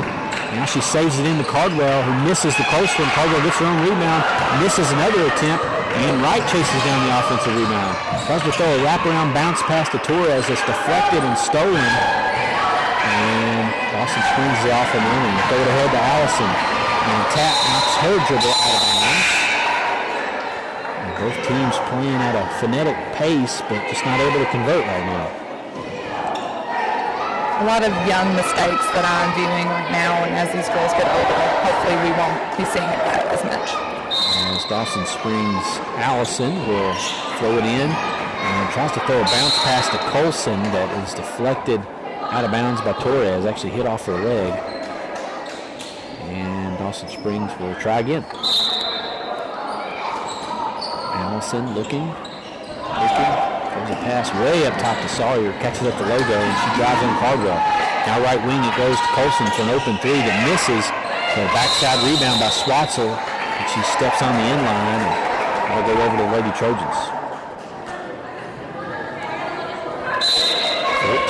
Now she saves it into Cardwell, who misses the close one. Cardwell gets her own rebound, misses another attempt, and Wright chases down the offensive rebound. Tries to throw a wraparound bounce pass to Torres that's deflected and stolen. And Dawson springs it off and running. Throw it ahead to Allison. And Tap knocks her dribble out of bounds. And both teams playing at a frenetic pace, but just not able to convert right now. A lot of young mistakes that I'm viewing right now, and as these girls get older, hopefully we won't be seeing it back as much. As Dawson springs, Allison will throw it in and tries to throw a bounce pass to Colson that is deflected out of bounds by Torres, actually hit off her leg. And Dawson Springs will try again. Allison looking. Throws a pass way up top to Sawyer, catches up the logo, and she drives on Cardwell. Now right wing, it goes to Colson for an open three that misses. So a backside rebound by Swatzel, and she steps on the inline, and that'll go over to the Lady Trojans.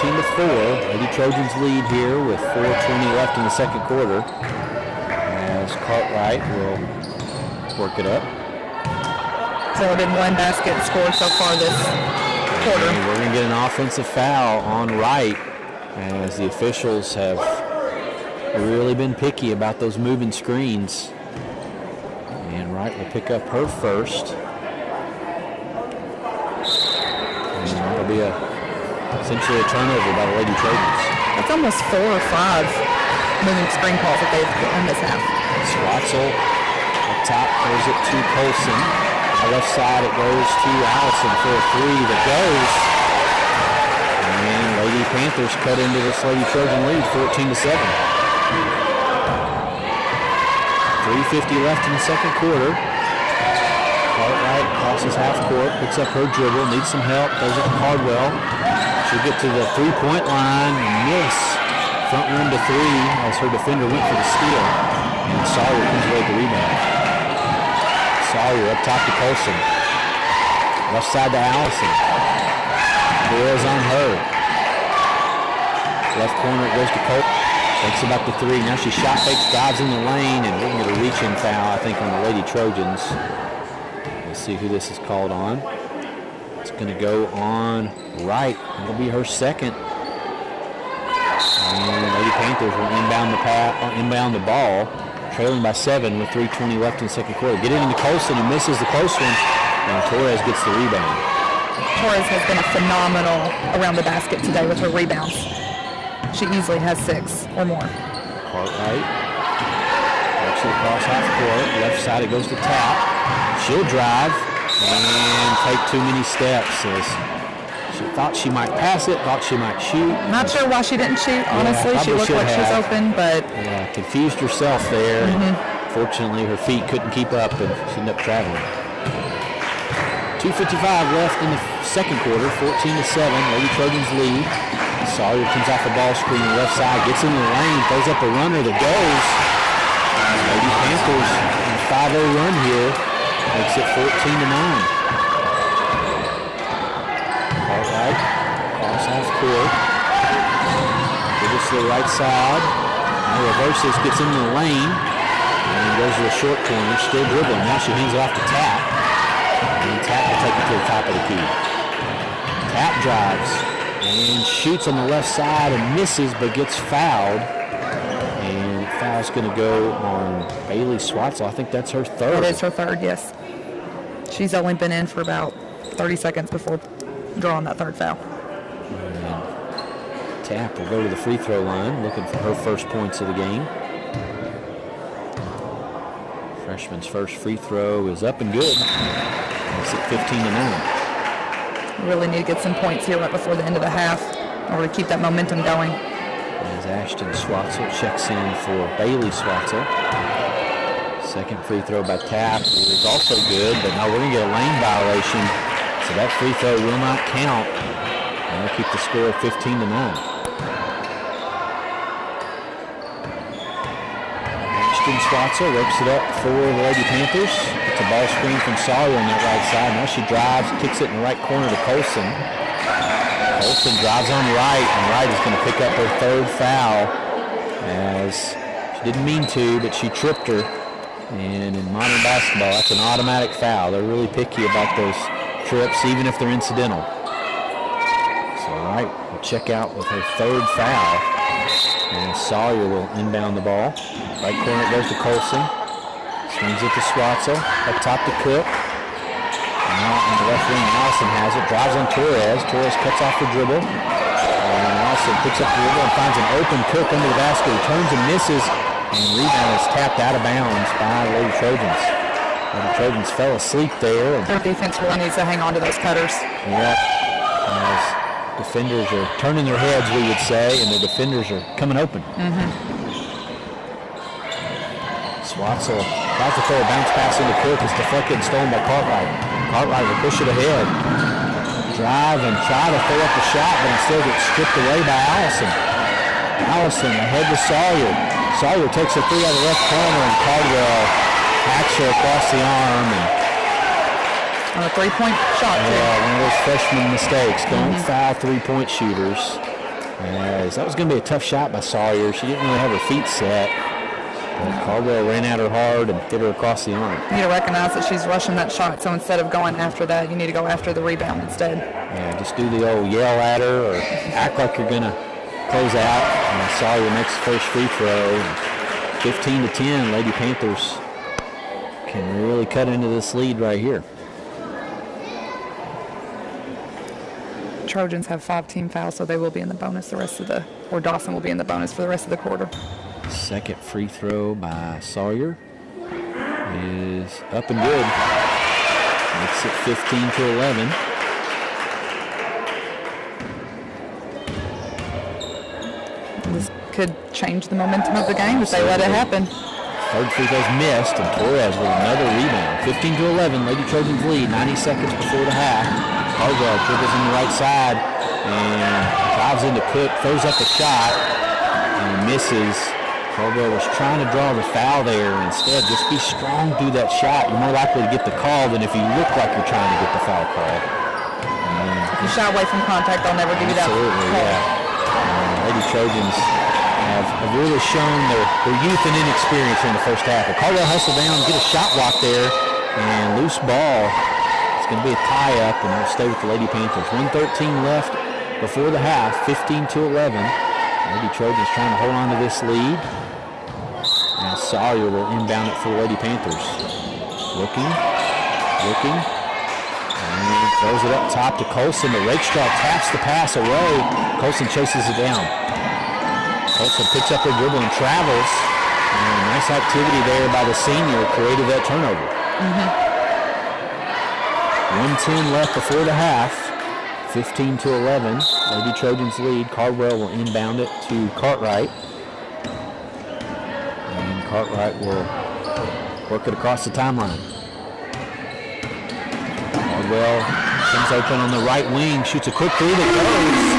14-4, Lady Trojans lead here with 4:20 left in the second quarter. As Cartwright will work it up. So it's been one basket scored so far this quarter. And we're going to get an offensive foul on Wright, as the officials have really been picky about those moving screens. And Wright will pick up her first. And that'll be essentially a turnover by the Lady Trojans. That's almost 4 or 5 moving screen calls that they've in this half. Swatzel up top throws it to Colson. On the left side, it goes to Allison for a three that goes. And Lady Panthers cut into this Lady Trojan lead, 14-7. 3:50 left in the second quarter. Cartwright crosses half court, picks up her dribble, needs some help, throws it to Cardwell. She'll get to the three-point line and miss. Front rim to three as her defender went for the steal. And Sawyer comes away with the rebound. Sawyer up top to Colson. Left side to Allison. Torres on her. Left corner it goes to Colson. Takes about the three. Now she shot fakes, dives in the lane, and we're going to get a reach-in foul, I think, on the Lady Trojans. Let's see who this is called on. It's going to go on Wright. It'll be her second. And Lady Panthers will inbound the ball, trailing by 7 with 3:20 left in the second quarter. Get it into Colson, who misses the close one, and Torres gets the rebound. Torres has been phenomenal around the basket today with her rebounds. She easily has 6 or more. Cartwright works it across half court. Left side it goes to Tap. She'll drive and take too many steps. She thought she might pass it, thought she might shoot. Not sure why she didn't shoot. Honestly, she looked like she was open, but yeah, confused herself there. Fortunately, her feet couldn't keep up, and she ended up traveling. 2:55 left in the second quarter. 14-7. Lady Trojans lead. Sawyer comes off the ball screen on the left side, gets in the lane, throws up a runner that goes. Lady Panthers in a 5-0 run here makes it 14-9. Cartwright across half court. Gives to the right side. Now reverses, gets into the lane, and goes to the short corner. Still dribbling. Now she hands it off to Tap. And Tap will take it to the top of the key. Tap drives and shoots on the left side and misses, but gets fouled. And foul's going to go on Bailey Swatzel. I think that's her third. it is her third, yes. She's only been in for about 30 seconds before drawing that third foul. And Tap will go to the free throw line, looking for her first points of the game. Freshman's first free throw is up and good. Makes it 15-9. We really need to get some points here right before the end of the half in order to keep that momentum going. As Ashton Swatzel checks in for Bailey Swatzel. Second free throw by Tap is also good, but now we're going to get a lane violation, so that free throw will not count. And we'll keep the score 15-9. Ashton Swatzel rips it up for the Lady Panthers. It's a ball screen from Sawyer on that right side. Now she drives, kicks it in the right corner to Colson. Colson drives on Wright, and Wright is going to pick up her third foul as she didn't mean to, but she tripped her. And in modern basketball, that's an automatic foul. They're really picky about those trips, even if they're incidental. So Wright will check out with her third foul. And Sawyer will inbound the ball. Right corner goes to Colson. Swings it to Swatzel. Up top to Cook. And now on the left wing, Allison has it. Drives on Torres. Torres cuts off the dribble. And Allison picks up the dribble and finds an open Cook under the basket. He turns and misses. And rebound is tapped out of bounds by Lady Trojans. Lady Trojans fell asleep there. Their defense really needs to hang on to those cutters. Yep. As defenders are turning their heads, we would say, and the defenders are coming open. Swatzel tries to throw a bounce pass into Cook. It's deflected and stolen by Cartwright. Cartwright will push it ahead. Drive and try to throw up a shot, but instead gets stripped away by Allison. Allison ahead to Sawyer. Sawyer takes a three out of the left corner, and Caldwell hacks her across the arm. And on a three-point shot, too. Yeah, one of those freshman mistakes. Don't foul three-point shooters. As that was going to be a tough shot by Sawyer. She didn't really have her feet set. But Caldwell ran at her hard and hit her across the arm. You need to recognize that she's rushing that shot, so instead of going after that, you need to go after the rebound instead. Yeah, just do the old yell at her or act like you're going to close out. And Sawyer makes the first free throw. 15-10, Lady Panthers can really cut into this lead right here. Trojans have 5 team fouls, so they will be in the bonus the rest of the, or Dawson will be in the bonus for the rest of the quarter. Second free throw by Sawyer is up and good. Makes it 15-11. This could change the momentum of the game if they let it happen. Third free throw's missed, and Torres with another rebound. 15-11, Lady Trojans lead, 90 seconds before the half. Caldwell dribbles on the right side and drives into Cook, throws up a shot, and misses. Caldwell was trying to draw the foul there. Instead, just be strong, do that shot. You're more likely to get the call than if you look like you're trying to get the foul call. If you shy away from contact, they'll never give you that call. Absolutely, yeah. Lady Trojans have really shown their youth and inexperience in the first half. But Caldwell hustled down, get a shot block there, and loose ball. It's going to be a tie-up, and it'll stay with the Lady Panthers. 1:13 left before the half, 15-11. Lady Trojans trying to hold on to this lead. And Sawyer will inbound it for the Lady Panthers. Looking, and throws it up top to Colson, but Rakestraw taps the pass away. Colson chases it down. Colson picks up her dribble and travels. And nice activity there by the senior created that turnover. 1:10 left before the half. 15-11. Lady Trojans lead. Caldwell will inbound it to Cartwright. And Cartwright will work it across the timeline. Caldwell comes open on the right wing, shoots a quick three that goes.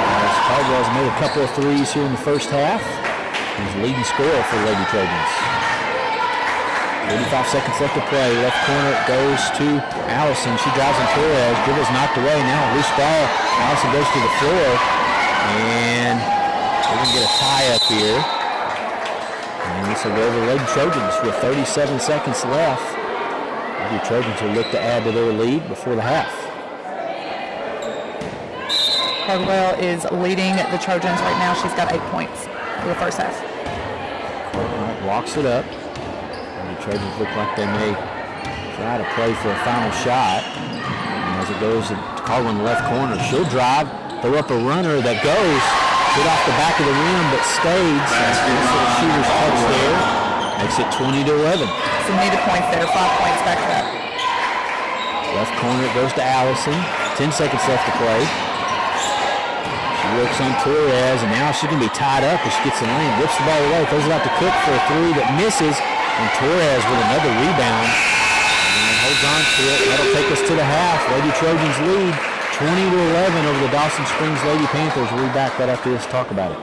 As Caldwell's made a couple of threes here in the first half. He's the leading scorer for the Lady Trojans. 85 seconds left to play. Left corner goes to Allison. She drives on Torres. Dribble's knocked away. Now a loose ball. Allison goes to the floor. And we're going to get a tie up here. And this will go over the Lady Trojans with 37 seconds left. Lady Trojans will look to add to their lead before the half. Caldwell is leading the Trojans right now. She's got 8 points for the first half. Cartwright walks it up. The Trojans look like they may try to play for a final shot. And as it goes to Caldwell in the left corner, she'll drive, throw up a runner that goes, hit off the back of the rim, but stays. Shooter's touch there. Makes it 20-11. Some needed points there, 5 points back to back. Left corner, it goes to Allison. 10 seconds left to play. She works on Torres, and now she's going to be tied up as she gets in the lane. Whips the ball away, throws it out to Cook for a three that misses. And Torres with another rebound. And holds on to it. That'll take us to the half. Lady Trojans lead 20-11 over the Dawson Springs Lady Panthers. We'll be back right after this to talk about it.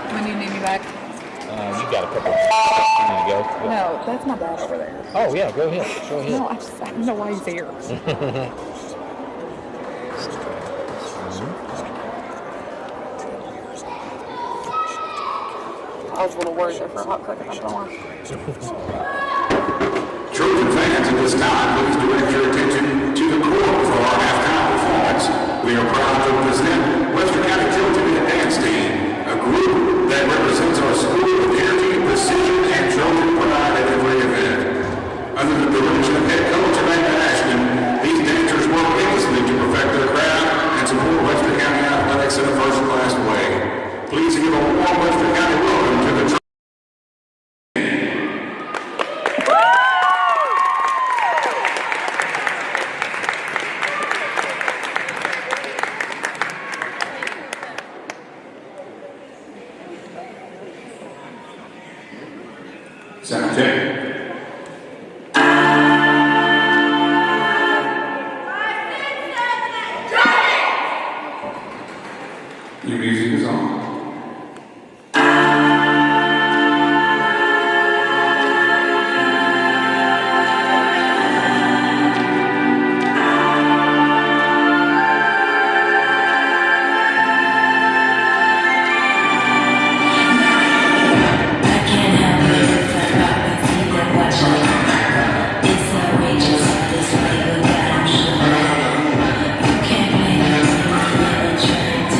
When do you need me back? You got a couple. You need to go. No, that's my dad over there. Oh, yeah, go ahead. Go ahead. No, I don't know why he's here. I was a little worried there for a hot second. I don't want. Trojan fans, at this time, please direct your attention to the court for our halftime performance. We are proud to present Western County Trojan Dance Team, a group that represents our school with energy, precision, and Trojan pride at every event. Under the direction of head coach Amanda Ashton, these dancers work endlessly to perfect their craft and support Western County athletics in a first-class way. Please give a warm Western County welcome to the Trojans. Sound check. Your music is on. Trying to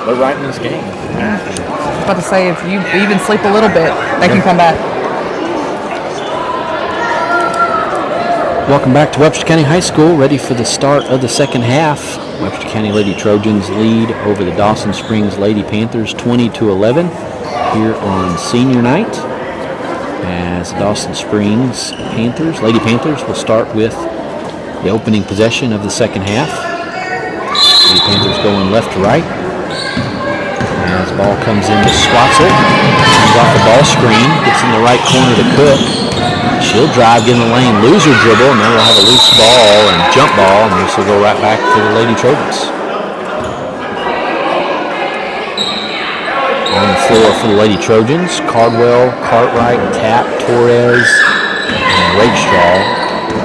they're right in this game. I was about to say, if you even sleep a little bit, they can come back. Welcome back to Webster County High School, ready for the start of the second half. Webster County Lady Trojans lead over the Dawson Springs Lady Panthers 20-11 here on senior night. As Dawson Springs Lady Panthers will start with the opening possession of the second half. Lady Panthers going left to right. As the ball comes into Swatzel, comes off the ball screen, gets in the right corner to Cook. She'll drive, get in the lane, lose her dribble, and then we'll have a loose ball and jump ball, and this will go right back to the Lady Trojans. On the floor for the Lady Trojans, Cardwell, Cartwright, Tapp, Torres, and Rakestraw.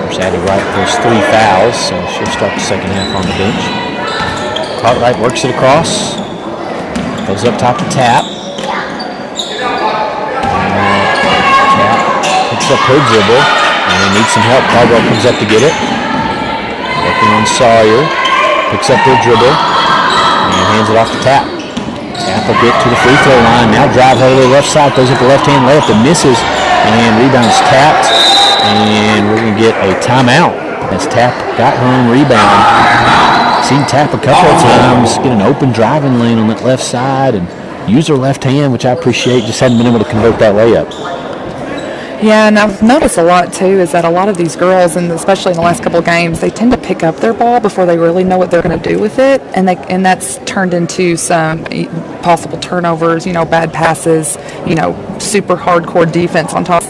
There's added right those 3 fouls, so she'll start the second half on the bench. Cartwright works it across, goes up top to Tapp. Picks up her dribble, and they need some help. Cardwell comes up to get it. Working on Sawyer, picks up her dribble, and hands it off to Tapp. Tapp will get to the free throw line. Now drives over to the left side, throws up the left-hand layup that misses, and rebound's tapped, and we're going to get a timeout as Tapp got her own rebound. Seen Tapp a couple of times get an open driving lane on that left side and use her left hand, which I appreciate. Just hadn't been able to convert that layup. Yeah, and I've noticed a lot too is that a lot of these girls, and especially in the last couple of games, they tend to pick up their ball before they really know what they're going to do with it, and that's turned into some possible turnovers, bad passes, super hardcore defense on top.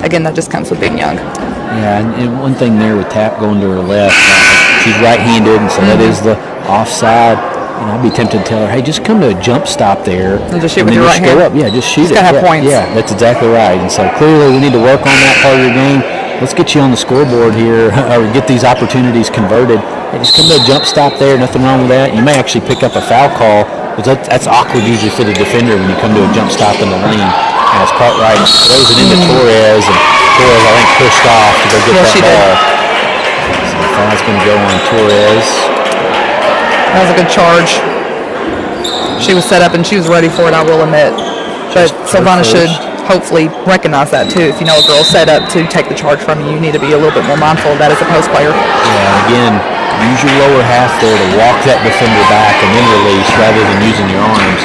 Again, that just comes with being young. Yeah, and one thing there with Tapp going to her left, she's right-handed, and so that is the offside. I'd be tempted to tell her, hey, just come to a jump stop there. And just shoot with your right hand. Go up. Yeah, just shoot it. Have points. Yeah, that's exactly right. And so clearly we need to work on that part of your game. Let's get you on the scoreboard here, or get these opportunities converted. Hey, just come to a jump stop there. Nothing wrong with that. You may actually pick up a foul call, because that's awkward usually for the defender when you come to a jump stop in the lane. As Cartwright throws it into Torres, and Torres, I think, pushed off to go get that ball. So the foul's going to go on Torres. That was a good charge. She was set up and she was ready for it, I will admit. But Silvana should hopefully recognize that too. If you know a girl's set up to take the charge from you, you need to be a little bit more mindful of that as a post player. Yeah, again, use your lower half there to walk that defender back and then release rather than using your arms.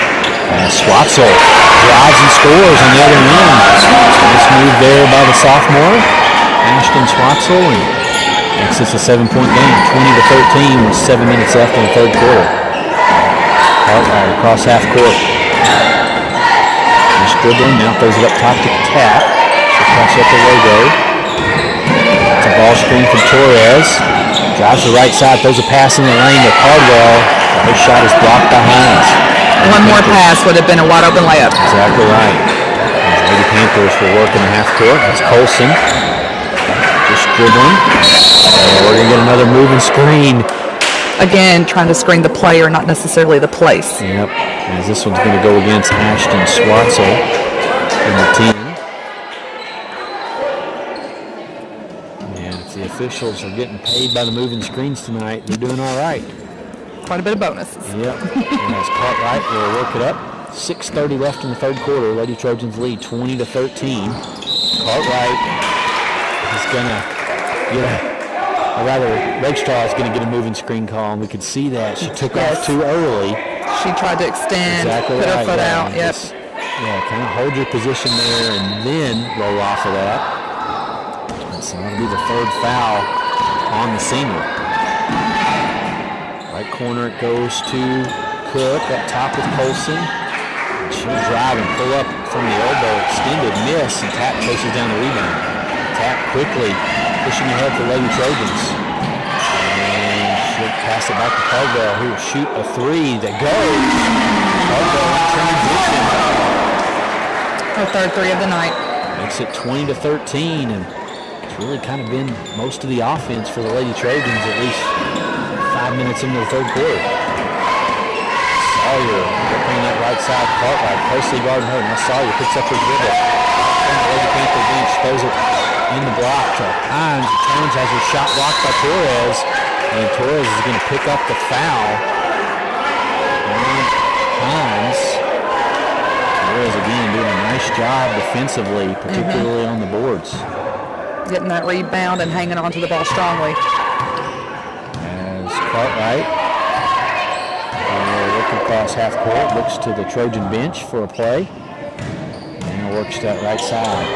Swatzel drives and scores on the other end. Nice move there by the sophomore, Ashton Swatzel, and makes this a 7-point game, 20-13 with 7 minutes left in the third quarter. Cartwright across half court. Just dribbling, now throws it up top to Tapp. She'll cross up the logo. It's a ball screen from Torres. Drives the right side, throws a pass in the lane to Cardwell. Her shot is blocked by Hines. One more pass would have been a wide open layup. Exactly right. The Lady Panthers will work in the half court. That's Colson. Just dribbling. We're going to get another moving screen. Again, trying to screen the player, not necessarily the place. Yep. As this one's going to go against Ashton Swatzel in the team. And if the officials are getting paid by the moving screens tonight, they're doing all right. Quite a bit of bonuses. Yep. And as Cartwright will work it up. 6:30 left in the third quarter. Lady Trojans lead 20-13. Cartwright is going to Rakestraw is going to get a moving screen call, and we could see that. She took off too early. She tried to extend, put her foot out. Yep. Kind of hold your position there and then roll off of that. And so that'll be the third foul on the senior. Right corner, it goes to Cook up top with Colson. And she'll drive and pull up from the elbow, extended, miss, and Tapp chases down the rebound. Tapp quickly pushing ahead for Lady Trojans. And she'll pass it back to Cardwell, who will shoot a three that goes. Cardwell in transition. Her third three of the night. Makes it 20-13, and it's really kind of been most of the offense for the Lady Trojans, at least 5 minutes into the third quarter. Sawyer working that right side, Cartwright closely guarding her. Now Sawyer picks up her dribble. And the Lady Panther bench throws it in the block to Hines. Returns, has her shot blocked by Torres, and Torres is going to pick up the foul. And Hines. Torres again doing a nice job defensively, particularly on the boards. Getting that rebound and hanging on to the ball strongly. As Cartwright working across half court, looks to the Trojan bench for a play. And works that right side.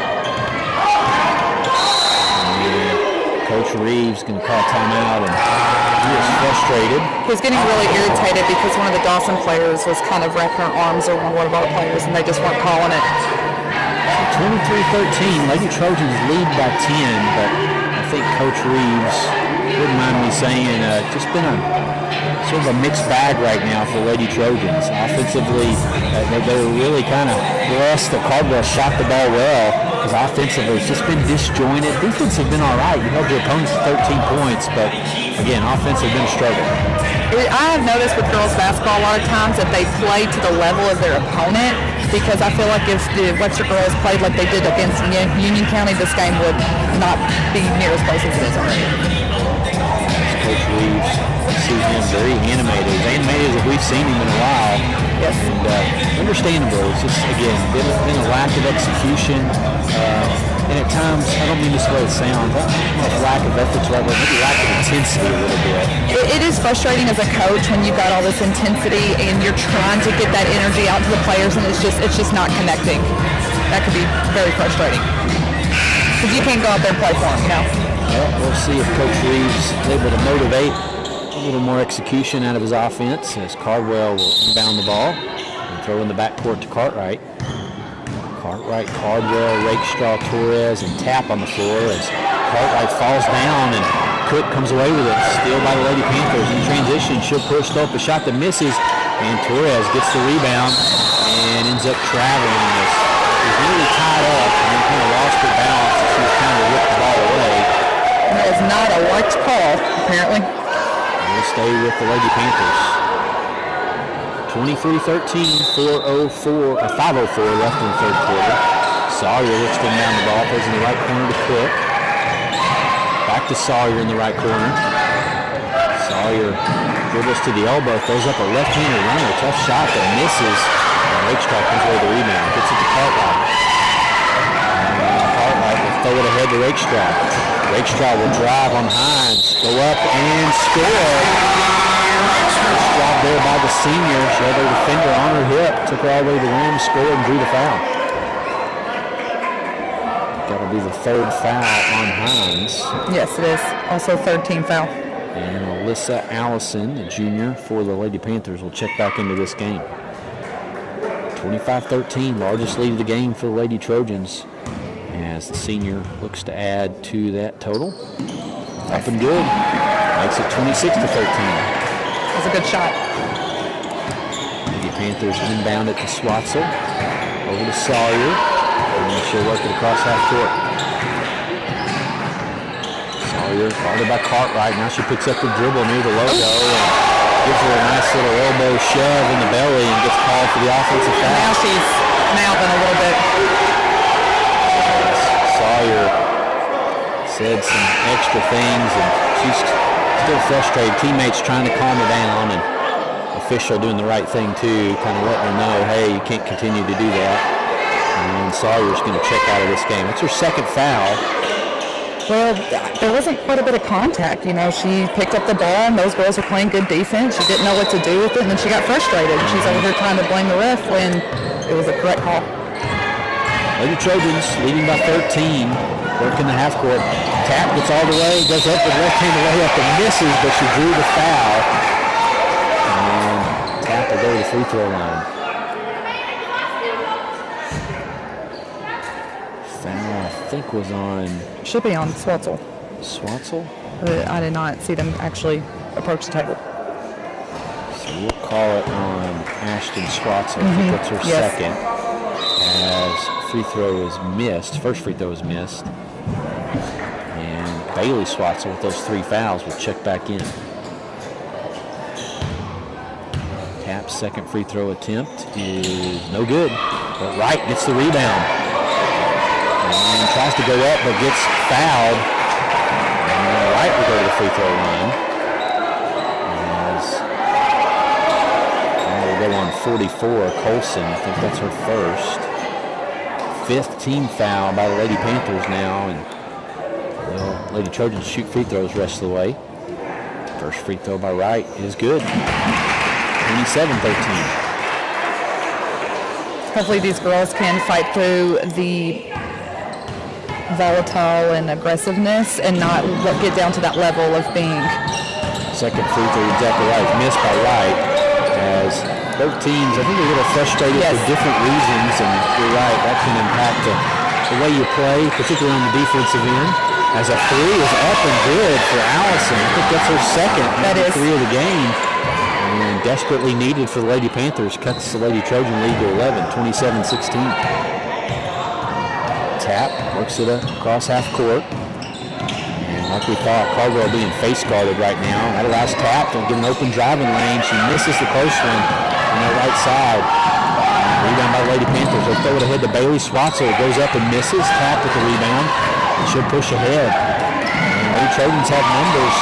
And Coach Reeves going to call timeout, and he is frustrated. He was getting really irritated because one of the Dawson players was kind of wrapping her arms around one of our players, and they just weren't calling it. 23-13, Lady Trojans lead by 10, but I think Coach Reeves wouldn't mind me saying just been a sort of a mixed bag right now for Lady Trojans. Offensively, they were really kind of blessed that Caldwell shot the ball well, because offensively it's just been disjointed. Defense have been all right. You held your opponents to 13 points, but again, offense has been a struggle. I have noticed with girls basketball a lot of times that they play to the level of their opponent, because I feel like if the Webster girls played like they did against Union County, this game would not be near as close as it is already. Coach Reeves, see him very animated, as animated as we've seen him in a while. Yes. And understandable. It's just, again, been a lack of execution. And at times, I don't mean this way it sounds, lack of effort level, maybe lack of intensity a little bit. It is frustrating as a coach when you've got all this intensity and you're trying to get that energy out to the players, and it's just not connecting. That could be very frustrating, because you can't go out there and play for them, you know. Well, we'll see if Coach Reeves is able to motivate a little more execution out of his offense, as Cardwell will inbound the ball and throw in the backcourt to Cartwright. Cartwright, Cardwell, Rakestraw, Torres, and Tap on the floor as Cartwright falls down and Cook comes away with it. Steal by the Lady Panthers in transition. She'll push up a shot that misses, and Torres gets the rebound and ends up traveling. She's really tied up and then kind of lost her balance as she was trying to whip the ball away. That is not a liked call, apparently. We'll stay with the Lady Panthers. 23-13, 5:04 left in the third quarter. Sawyer looks to inbound the ball, plays in the right corner to Cook. Back to Sawyer in the right corner. Sawyer dribbles to the elbow, throws up a left-handed runner, tough shot that misses. And Rakestraw comes away with the rebound, gets it to Cartwright. And Cartwright will throw it ahead to Rakestraw. Rakestraw will drive on Hines, go up and score. Nice job there by the senior. She had her defender on her hip, took her all the way to the rim, scored, and drew the foul. That'll be the third foul on Hines. Yes, it is. Also third team foul. And Alyssa Allison, the junior for the Lady Panthers, will check back into this game. 25-13, largest lead of the game for the Lady Trojans, as the senior looks to add to that total. Up and good. Makes it 26-13. That's a good shot. Lady Panthers inbound it to Swatzel. Over to Sawyer. And then she'll work it across half court. Sawyer guarded by Cartwright. Now she picks up the dribble near the logo and gives her a nice little elbow shove in the belly and gets called for the offensive foul. Now she's mouthing a little bit. Sawyer said some extra things, and she's still frustrated. Teammates trying to calm her down, and official doing the right thing too, kind of letting her know, hey, you can't continue to do that. And Sawyer's going to check out of this game. It's her second foul. Well, there wasn't quite a bit of contact. You know, she picked up the ball, and those girls were playing good defense. She didn't know what to do with it, and then she got frustrated. She's over here trying to blame the ref when it was a correct call. Lady Trojans leading by 13, working the half court. Tap gets all the way, goes up with left-handed layup and misses, but she drew the foul. And Tap will go to the free throw line. Foul, I think, was on... Should be on Swatzel. Swatzel? I did not see them actually approach the table. So we'll call it on Ashton Swatzel. That's her second. As free throw is missed. First free throw is missed. And Bailey Swatzel with those three fouls will check back in. Tap's second free throw attempt is no good. But Wright gets the rebound. And tries to go up but gets fouled. And Wright will go to the free throw line. As we'll go on 44, Colson. I think that's her first. 5th team foul by the Lady Panthers now, and Lady Trojans shoot free throws the rest of the way. First free throw by Wright is good. 27-13. Hopefully these girls can fight through the volatile and aggressiveness and not get down to that level of being. Second free throw, exactly right. Missed by Wright. As both teams, I think, are a little frustrated for different reasons, and you're right, that can impact the way you play, particularly on the defensive end. As a three is up and good for Allison. I think that's her second three of the game. And desperately needed for the Lady Panthers. Cuts the Lady Trojan lead to 11, 27-16. Tap, works it across half court. And like we thought, Caldwell being face guarded right now. That allows Tap to get an open driving lane. She misses the close one on the right side. Rebound by the Lady Panthers. They throw it ahead to Bailey Swatzel. Goes up and misses. Tap with the rebound. She'll push ahead. And Lady Trojans have numbers.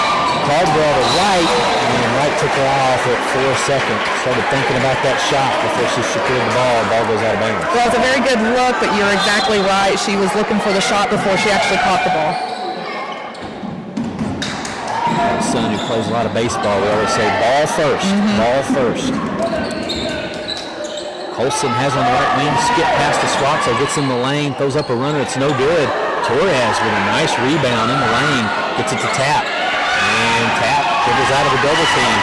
Caldwell to Wright, and Wright took her off at 4 seconds. Started thinking about that shot before she secured the ball. Ball goes out of bounds. Well, it's a very good look, but you're exactly right. She was looking for the shot before she actually caught the ball. My son, who plays a lot of baseball, we always say ball first, ball first. Colson has on the right wing, skip past the Swatzel, gets in the lane, throws up a runner, it's no good. Torres with a nice rebound in the lane, gets it to Tap. And Tap dribbles out of a double team.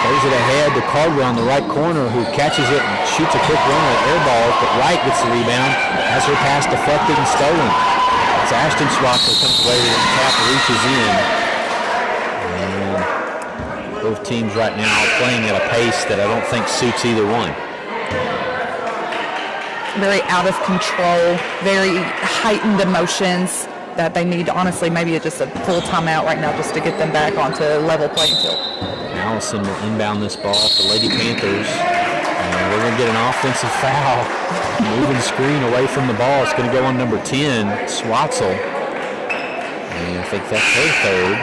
Throws it ahead to Caldwell on the right corner, who catches it and shoots a quick runner at air ball, but Wright gets the rebound, has her pass deflected and stolen. It's Ashton Swatzel comes away with it, Tap reaches in. And both teams right now are playing at a pace that I don't think suits either one. Very out of control, very heightened emotions that they need, honestly, maybe just a full timeout right now just to get them back onto level playing field. Allison will inbound this ball for Lady Panthers. And we're going to get an offensive foul. Moving screen away from the ball. It's going to go on number 10, Swatzel. And I think that's her third.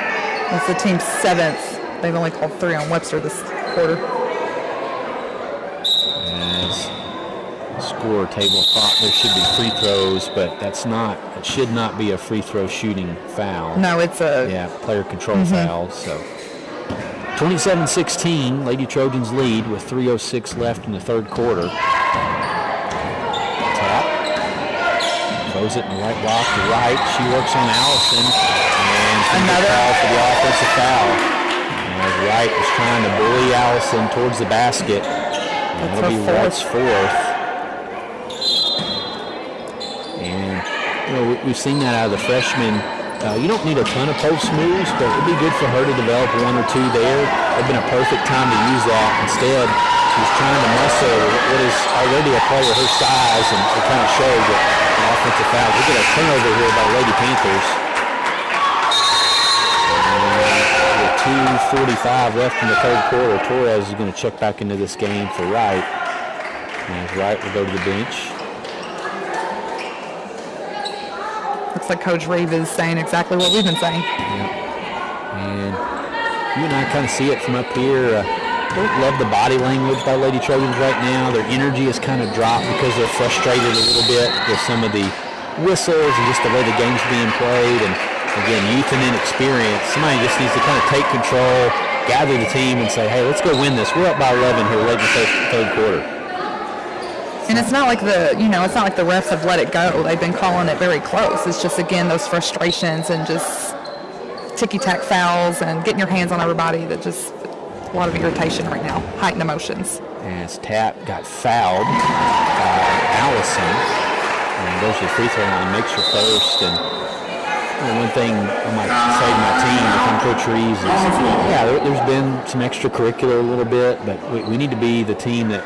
That's the team's 7th. They've only called 3 on Webster this quarter. Score table thought there should be free throws, but it should not be a free throw shooting foul. No, it's a player control foul. So 27-16, Lady Trojans lead with 3:06 left in the third quarter. Tap throws it in the right block to Wright. She works on Allison, and another call for the offensive foul. As Wright was trying to bully Allison towards the basket. That'll be Wright's fourth. We've seen that out of the freshmen. You don't need a ton of post moves, but it'd be good for her to develop 1 or 2 there. It'd been a perfect time to use that. Instead, she's trying to muscle what is already a player her size, and it kind of showed that an offensive foul. We get a turnover here by Lady Panthers. And with 2:45 left in the third quarter, Torres is going to check back into this game for Wright. And Wright will go to the bench. Looks like Coach Reeve is saying exactly what we've been saying. Yeah. And you and I kind of see it from up here. Don't love the body language by Lady Trojans right now. Their energy has kind of dropped because they're frustrated a little bit with some of the whistles and just the way the game's being played. And again, youth and inexperience. Somebody just needs to kind of take control, gather the team, and say, hey, let's go win this. We're up by 11 here late in the third quarter. And it's not like it's not like the refs have let it go. They've been calling it very close. It's just, again, those frustrations and just ticky-tack fouls and getting your hands on everybody. That just a lot of irritation right now, heightened emotions. As Tap got fouled by Allison, and goes to the free throw line, makes her first. And one thing I might say to my team, if I'm Coach Reeves, is there's been some extracurricular a little bit, but we need to be the team that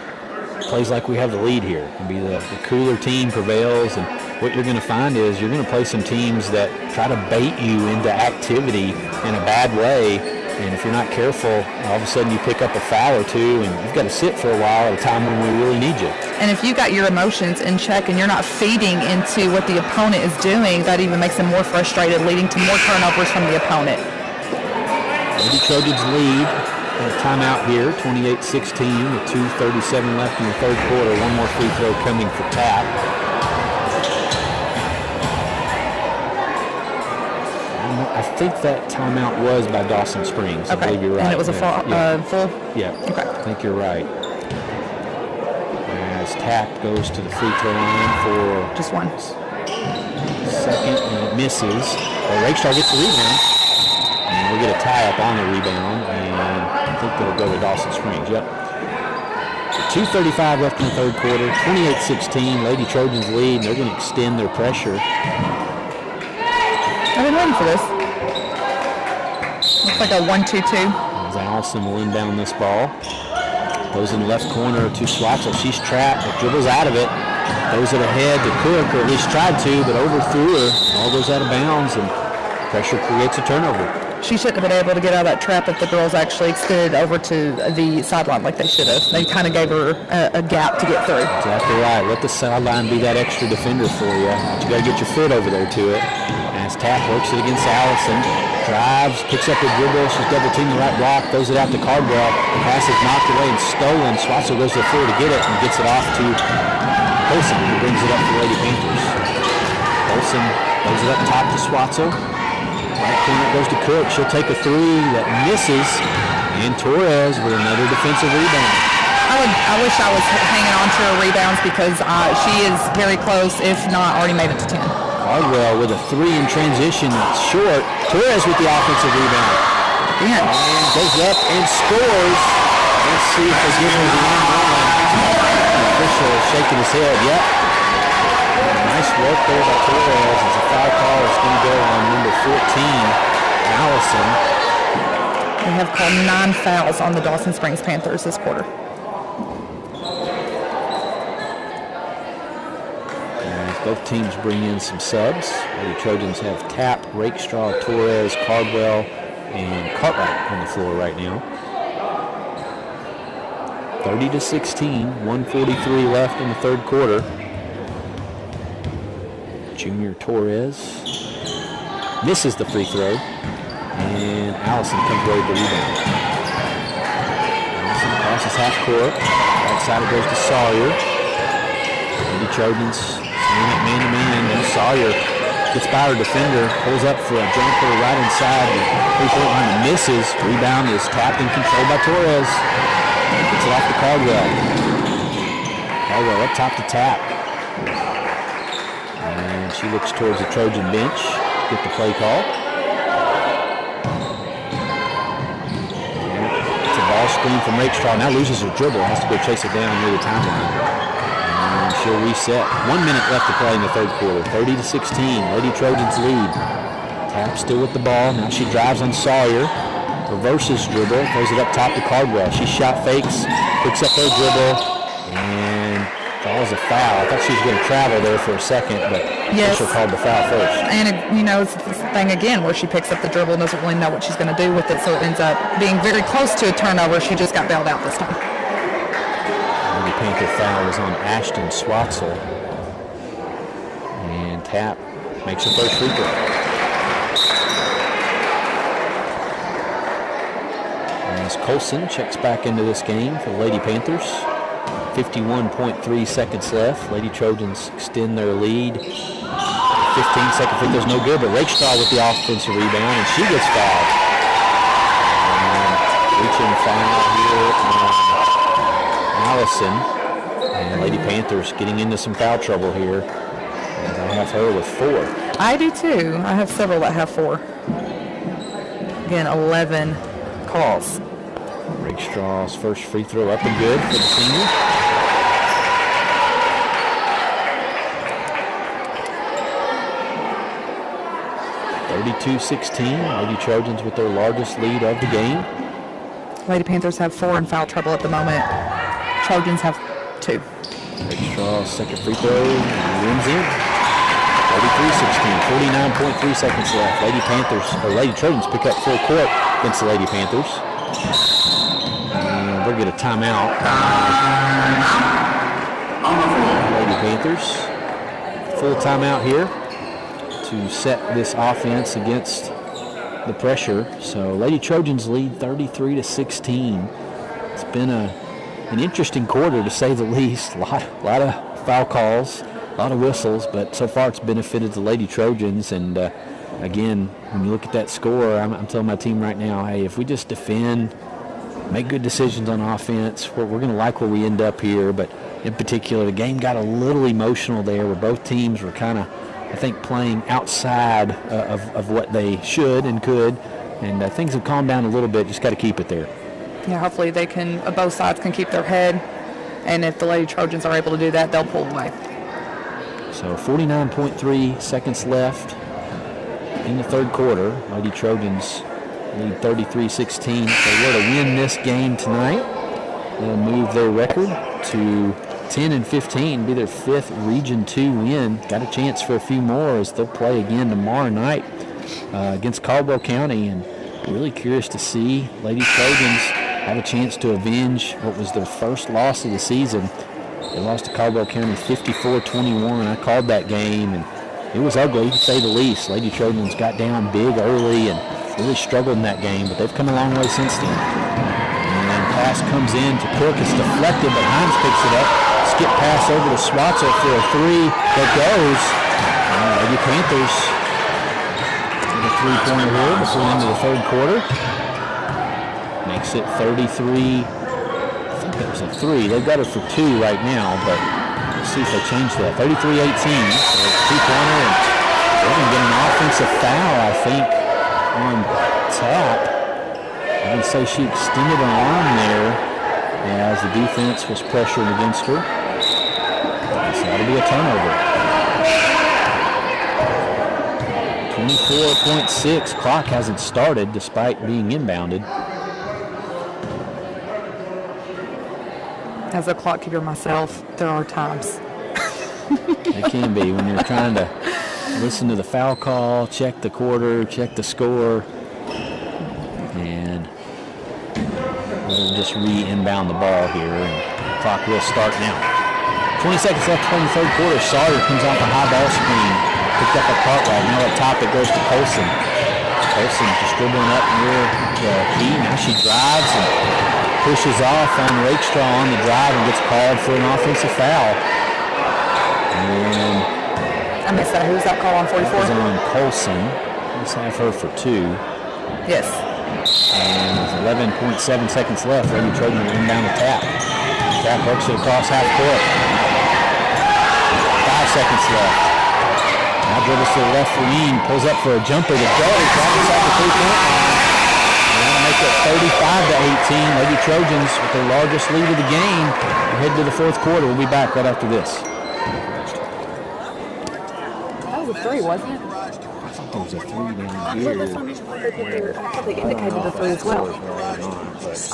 plays like we have the lead here. Be the cooler team prevails, and what you're going to find is you're going to play some teams that try to bait you into activity in a bad way, and if you're not careful, all of a sudden you pick up a foul or two, and you've got to sit for a while at a time when we really need you. And if you got your emotions in check and you're not feeding into what the opponent is doing, that even makes them more frustrated, leading to more turnovers from the opponent. Lady Trojans lead timeout here, 28-16 with 2:37 left in the third quarter. One more free throw coming for Tap. I think that timeout was by Dawson Springs. Okay. I believe you're right. And it was a full? Yeah. Okay. I think you're right. As Tap goes to the free throw line for Just one. second, and it misses. Rakestar gets the rebound. And we'll get a tie-up on the rebound, and I think it'll go to Dawson Springs. Yep. 2:35 left in the third quarter, 28-16. Lady Trojans lead, and they're going to extend their pressure. I've been waiting for this. Looks like a 1-2-2. As Allison will inbound this ball. Goes in the left corner to Swatzel. She's trapped, but dribbles out of it. Throws it ahead to Cook, or at least tried to, but overthrew her. All goes out of bounds, and pressure creates a turnover. She shouldn't have been able to get out of that trap if the girls actually extended over to the sideline like they should have. They kind of gave her a gap to get through. Exactly right. Let the sideline be that extra defender for you. But you got to get your foot over there to it. As Tap works it against Allison. Drives, picks up the dribble. She's double teaming the right block. Throws it out to Cardwell. The pass is knocked away and stolen. Swatzel goes to the floor to get it and gets it off to Olsen, who brings it up to Lady Panthers. Olsen throws it up top to Swatzel. Right corner goes to Cook. She'll take a three that misses. And Torres with another defensive rebound. I wish I was hanging on to her rebounds because she is very close, if not already made it to 10. Cardwell with a three in transition. That's short. Torres with the offensive rebound. Yeah. And goes up and scores. Let's see if they give her the end one. The official is shaking his head. Yep. Nice work there by Torres as a foul call is going to go on number 14, Allison. They have called 9 fouls on the Dawson Springs Panthers this quarter. As both teams bring in some subs. The Trojans have Tap, Rakestraw, Torres, Cardwell, and Cartwright on the floor right now. 30-16, 1:43 left in the third quarter. Junior Torres misses the free throw, and Allison comes away with the rebound. Allison crosses half court. Right side it goes to Sawyer. The Trojans staying up man-to-man. And Sawyer gets by her defender, pulls up for a jumper right inside the three-point line and misses. Rebound is tapped and controlled by Torres. Gets it off to Caldwell. Caldwell up top to Tap. And she looks towards the Trojan bench. Get the play call. It's a ball screen from Rakestraw. Now loses her dribble. Has to go chase it down near the timeline. And she'll reset. 1 minute left to play in the third quarter. 30-16. Lady Trojans lead. Tap still with the ball. Now she drives on Sawyer. Reverses dribble. Throws it up top to Cardwell. She shot fakes. Picks up her dribble. And calls a foul. I thought she was going to travel there for a second, but yes. Official called the foul first. And, it's this thing again where she picks up the dribble and doesn't really know what she's going to do with it, so it ends up being very close to a turnover. She just got bailed out this time. The Panther foul is on Ashton Swatzel. And Tap makes her first free throw. As Colson checks back into this game for the Lady Panthers. 51.3 seconds left. Lady Trojans extend their lead. 15-second free throw's no good, but Rakestraw with the offensive rebound, and she gets fouled. And reaching foul here on Allison. And Lady Panthers getting into some foul trouble here. And I have her with 4. I do too. I have several that have 4. Again, 11 calls. Rakestraw's first free throw up and good for the senior. (32-16). Lady Trojans with their largest lead of the game. Lady Panthers have 4 in foul trouble at the moment. Trojans have 2. Rakestraw's second free throw wins in. 33-16. 49.3 seconds left. Lady Trojans pick up full court against the Lady Panthers. And we'll get a timeout. Lady Panthers. Full timeout here to set this offense against the pressure. So Lady Trojans lead 33-16. It's been an interesting quarter, to say the least. A lot of foul calls, a lot of whistles, but so far it's benefited the Lady Trojans. And again, when you look at that score, I'm telling my team right now, hey, if we just defend, make good decisions on offense, we're going to like where we end up here. But in particular, the game got a little emotional there, where both teams were kind of, I think, playing outside of what they should and could. And things have calmed down a little bit. Just got to keep it there. Yeah, hopefully they can, both sides can keep their head. And if the Lady Trojans are able to do that, they'll pull away. So 49.3 seconds left in the third quarter. Lady Trojans lead 33-16. If they were to win this game tonight, they'll move their record to 10-15, be their 5th Region 2 win. Got a chance for a few more as they'll play again tomorrow night against Caldwell County. And really curious to see Lady Trojans have a chance to avenge what was their first loss of the season. They lost to Caldwell County 54-21. I called that game, and it was ugly, to say the least. Lady Trojans got down big early and really struggled in that game, but they've come a long way since then. And pass comes in to Cook. It's deflected, but Hines picks it up. Skip pass over to Swatzer for a three that goes. Lady Panthers with a three-pointer here before the end of the third quarter. Makes it 33. I think that was a three. They've got it for two right now, but let's see if they change that. 33-18. So two-pointer, and they're going to get an offensive foul, I think, on tap. I would say she extended her arm there as the defense was pressured against her. So that'll be a turnover. 24.6. Clock hasn't started despite being inbounded. As a clock keeper myself, there are times. It can be when you're trying to listen to the foul call, check the quarter, check the score, and we'll just re-inbound the ball here, and the clock will start now. 20 seconds left in the third quarter. Sawyer comes off a high ball screen, picked up a Cartwright. Now at top it goes to Colson. Colson just dribbling up near the key. Now she drives and pushes off on Rakestraw on the drive and gets called for an offensive foul. And I missed that. Who was that call on 44? That was on Colson. Let's have her for two. Yes. And with 11.7 seconds left, Lady Trojan will inbound the tap. Tap works it across half court. 5 seconds left. Now dribbles to the left wing, pulls up for a jumper to go. Drops inside the three-point line. Make it 35-18. Lady Trojans with their largest lead of the game. Head to the fourth quarter. We'll be back right after this. That was a three, wasn't it? I thought there was a three down Well, here. that's on I thought they indicated the three as well.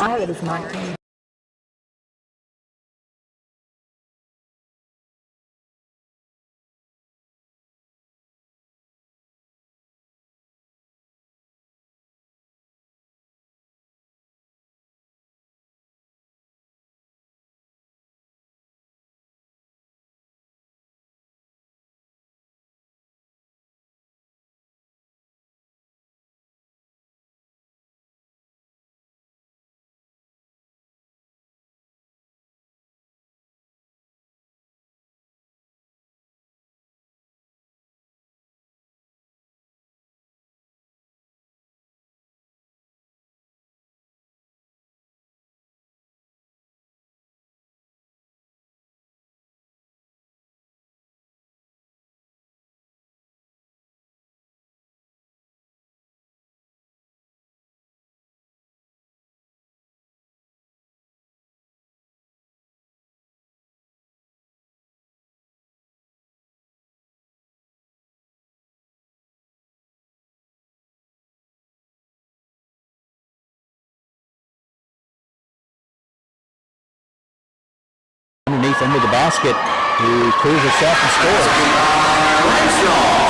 I have it as 19. Underneath under the basket, who proves herself and scores.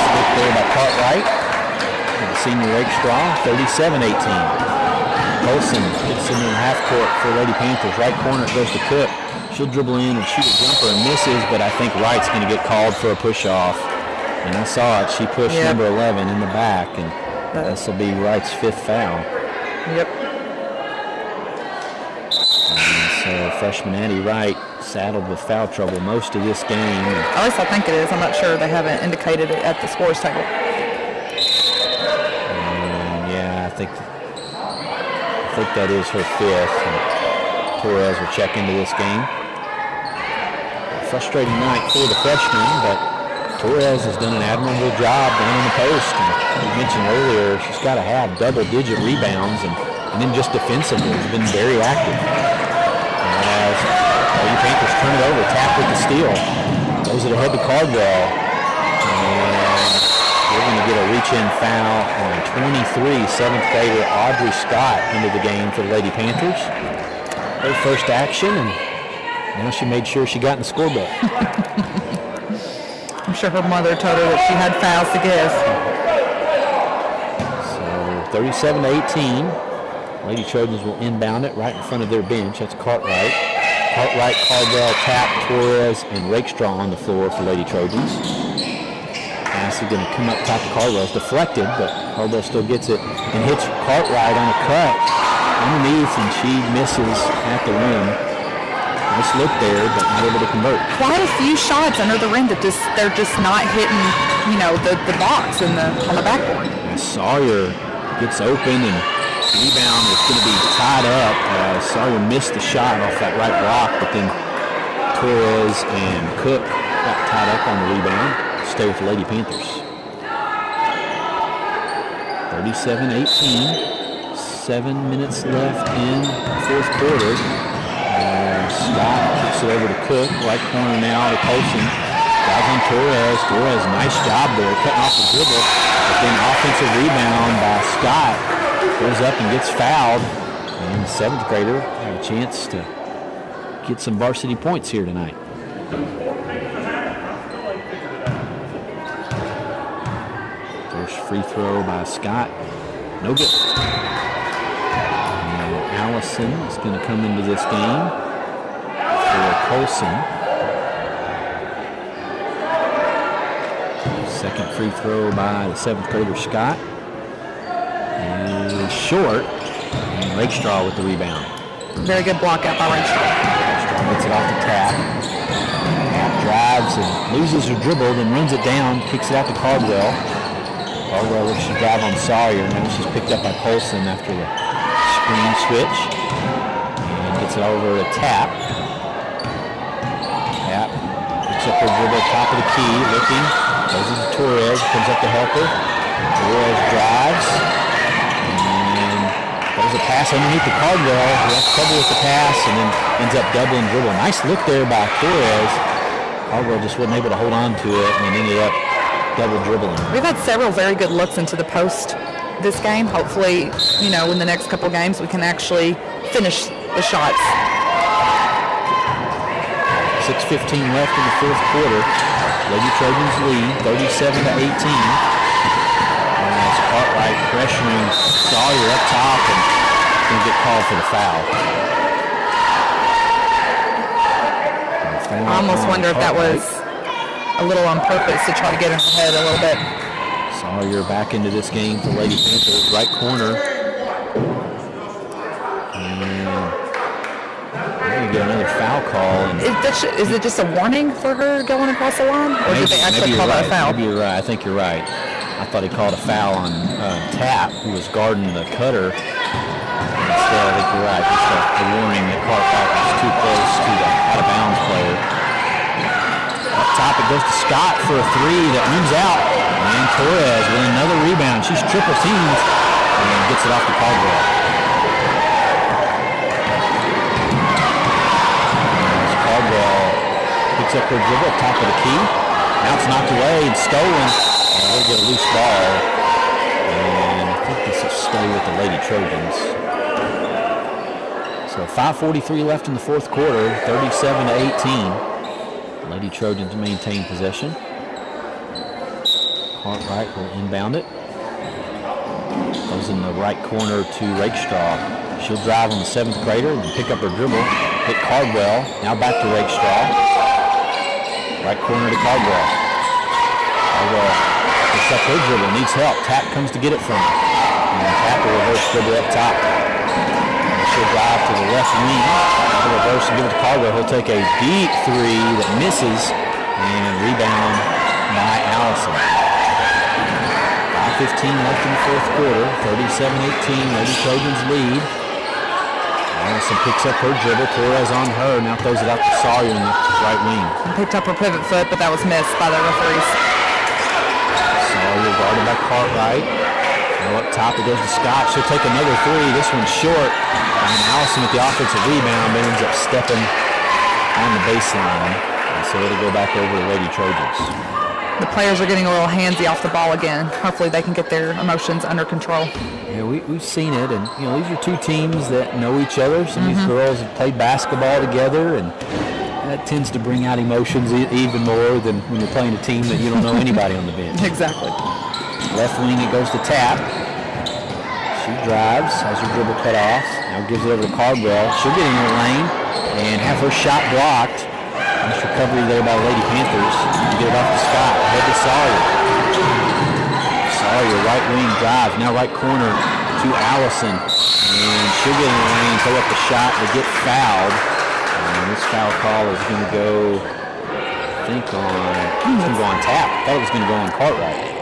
Slipped there by Cartwright. And the senior Rakestraw, 37-18. Colson gets into the half court for Lady Panthers. Right corner, it goes to Cook. She'll dribble in and shoot a jumper and misses, but I think Wright's going to get called for a push-off. And I saw it. She pushed number 11 in the back. And This will be Wright's 5th foul. Yep. And so freshman Addie Wright saddled with foul trouble most of this game. At least I think it is. I'm not sure. They haven't indicated it at the scores table. And yeah, I think that is her 5th. And Torres will check into this game. Frustrating night for the freshman, but Torres has done an admirable job down in the post. And we mentioned earlier, she's got to have double-digit rebounds, and then just defensively, has been very active. As Lady Panthers turn it over, tap with the steal. Goes it ahead to Cardwell. And we're going to get a reach-in foul on 23, 7th grader Audrey Scott into the game for the Lady Panthers. Her first action, and now she made sure she got in the scorebook. I'm sure her mother told her that she had fouls to give. So 37-18. Lady Trojans will inbound it right in front of their bench. That's Cartwright. Cartwright, Caldwell, Tapp, Torres, and Rakestraw on the floor for Lady Trojans. Pass is going to come up top to Caldwell. It's deflected, but Caldwell still gets it and hits Cartwright on a cut underneath, and she misses at the rim. Nice look there, but not able to convert. Quite a few shots under the rim that they're just not hitting, the box on the backboard. And Sawyer gets open, and rebound is going to be tied up. Sawyer missed the shot off that right block, but then Torres and Cook got tied up on the rebound. Stay with the Lady Panthers. 37-18. 7 minutes left in the 4th quarter. Scott kicks it over to Cook. Right corner now to Colson. Drives on Torres. Torres, nice job there, cutting off the dribble. But then offensive rebound by Scott. Goes up and gets fouled. And the 7th grader had a chance to get some varsity points here tonight. First free throw by Scott. No good. And Allison is going to come into this game for Colson. Second free throw by the 7th grader Scott. And short. And Rakestraw with the rebound. Very good block out by Rakestraw. Rakestraw gets it off the Tapp. Tapp drives and loses her dribble, then runs it down, kicks it out to Caldwell. Caldwell looks to drive on Sawyer. Now she's picked up by Colson after the screen switch. And gets it over to Tapp. Tapp picks up her dribble, top of the key, looking. Goes into Torres, comes up to help her. Torres drives. And there's a pass underneath the Caldwell. He has trouble with the pass and then ends up doubling dribble. Nice look there by Torres. Caldwell just wasn't able to hold on to it and ended up double dribbling. We've had several very good looks into the post this game. Hopefully, in the next couple games we can actually finish the shots. 6:15 left in the 4th quarter. Lady Trojans lead 37-18. As Cartwright pressuring Sawyer up top and going to get called for the foul. I almost wonder if that was a little on purpose to try to get in her head a little bit. Sawyer back into this game for Lady Panthers, right corner. And get another foul call. And Is it just a warning for her going across the line? Or did they actually call that a foul? Maybe you're right. I think you're right. I thought he called a foul on Tapp, who was guarding the cutter. Instead, I think you're right. Just a warning that Cartwright was too close to the out-of-bounds player. Up top, it goes to Scott for a three that rings out. And Torres with another rebound. She's triple teamed and gets it off to Caldwell. Caldwell picks up her dribble up top of the key. Now it's knocked away and stolen. And they'll get a loose ball. And I think this will stay with the Lady Trojans. So 5:43 left in the 4th quarter, 37-18. Lady Trojans maintain possession. Cartwright will inbound it. Goes in the right corner to Rakestraw. She'll drive on the 7th grader and pick up her dribble. Hit Caldwell. Now back to Rakestraw. Right corner to Caldwell. Caldwell picks up her dribble. Needs help. Tapp comes to get it from her. Tap a reverse dribble up top. She'll drive to the left wing. The reverse and give it to Cargo. He'll take a deep three that misses and rebound by Allison. 5:15 left in the fourth quarter. 37-18. Lady Trojans lead. Allison picks up her dribble. Torres on her. Now throws it out to Sawyer in the right wing. Picked up her pivot foot, but that was missed by the referees. Sawyer guarded by Cartwright. Now up top it goes to Scott. She'll take another three. This one's short. And Allison with the offensive rebound ends up stepping on the baseline. And so it'll go back over to Lady Trojans. The players are getting a little handsy off the ball again. Hopefully they can get their emotions under control. Yeah, we've seen it, and these are two teams that know each other. Some of these girls have played basketball together, and that tends to bring out emotions even more than when you're playing a team that you don't know anybody on the bench. Exactly. Left wing, it goes to Tap. She drives, has her dribble cut off. Now gives it over to Cardwell. She'll get in her lane and have her shot blocked. Nice recovery there by Lady Panthers. Get it off to Scott. Ahead to Sawyer. Sawyer, right wing drive. Now right corner to Allison. And she'll get in the lane, throw up the shot to get fouled. And this foul call is going to go, I think, it's going to go on Tap. I thought it was going to go on Cartwright.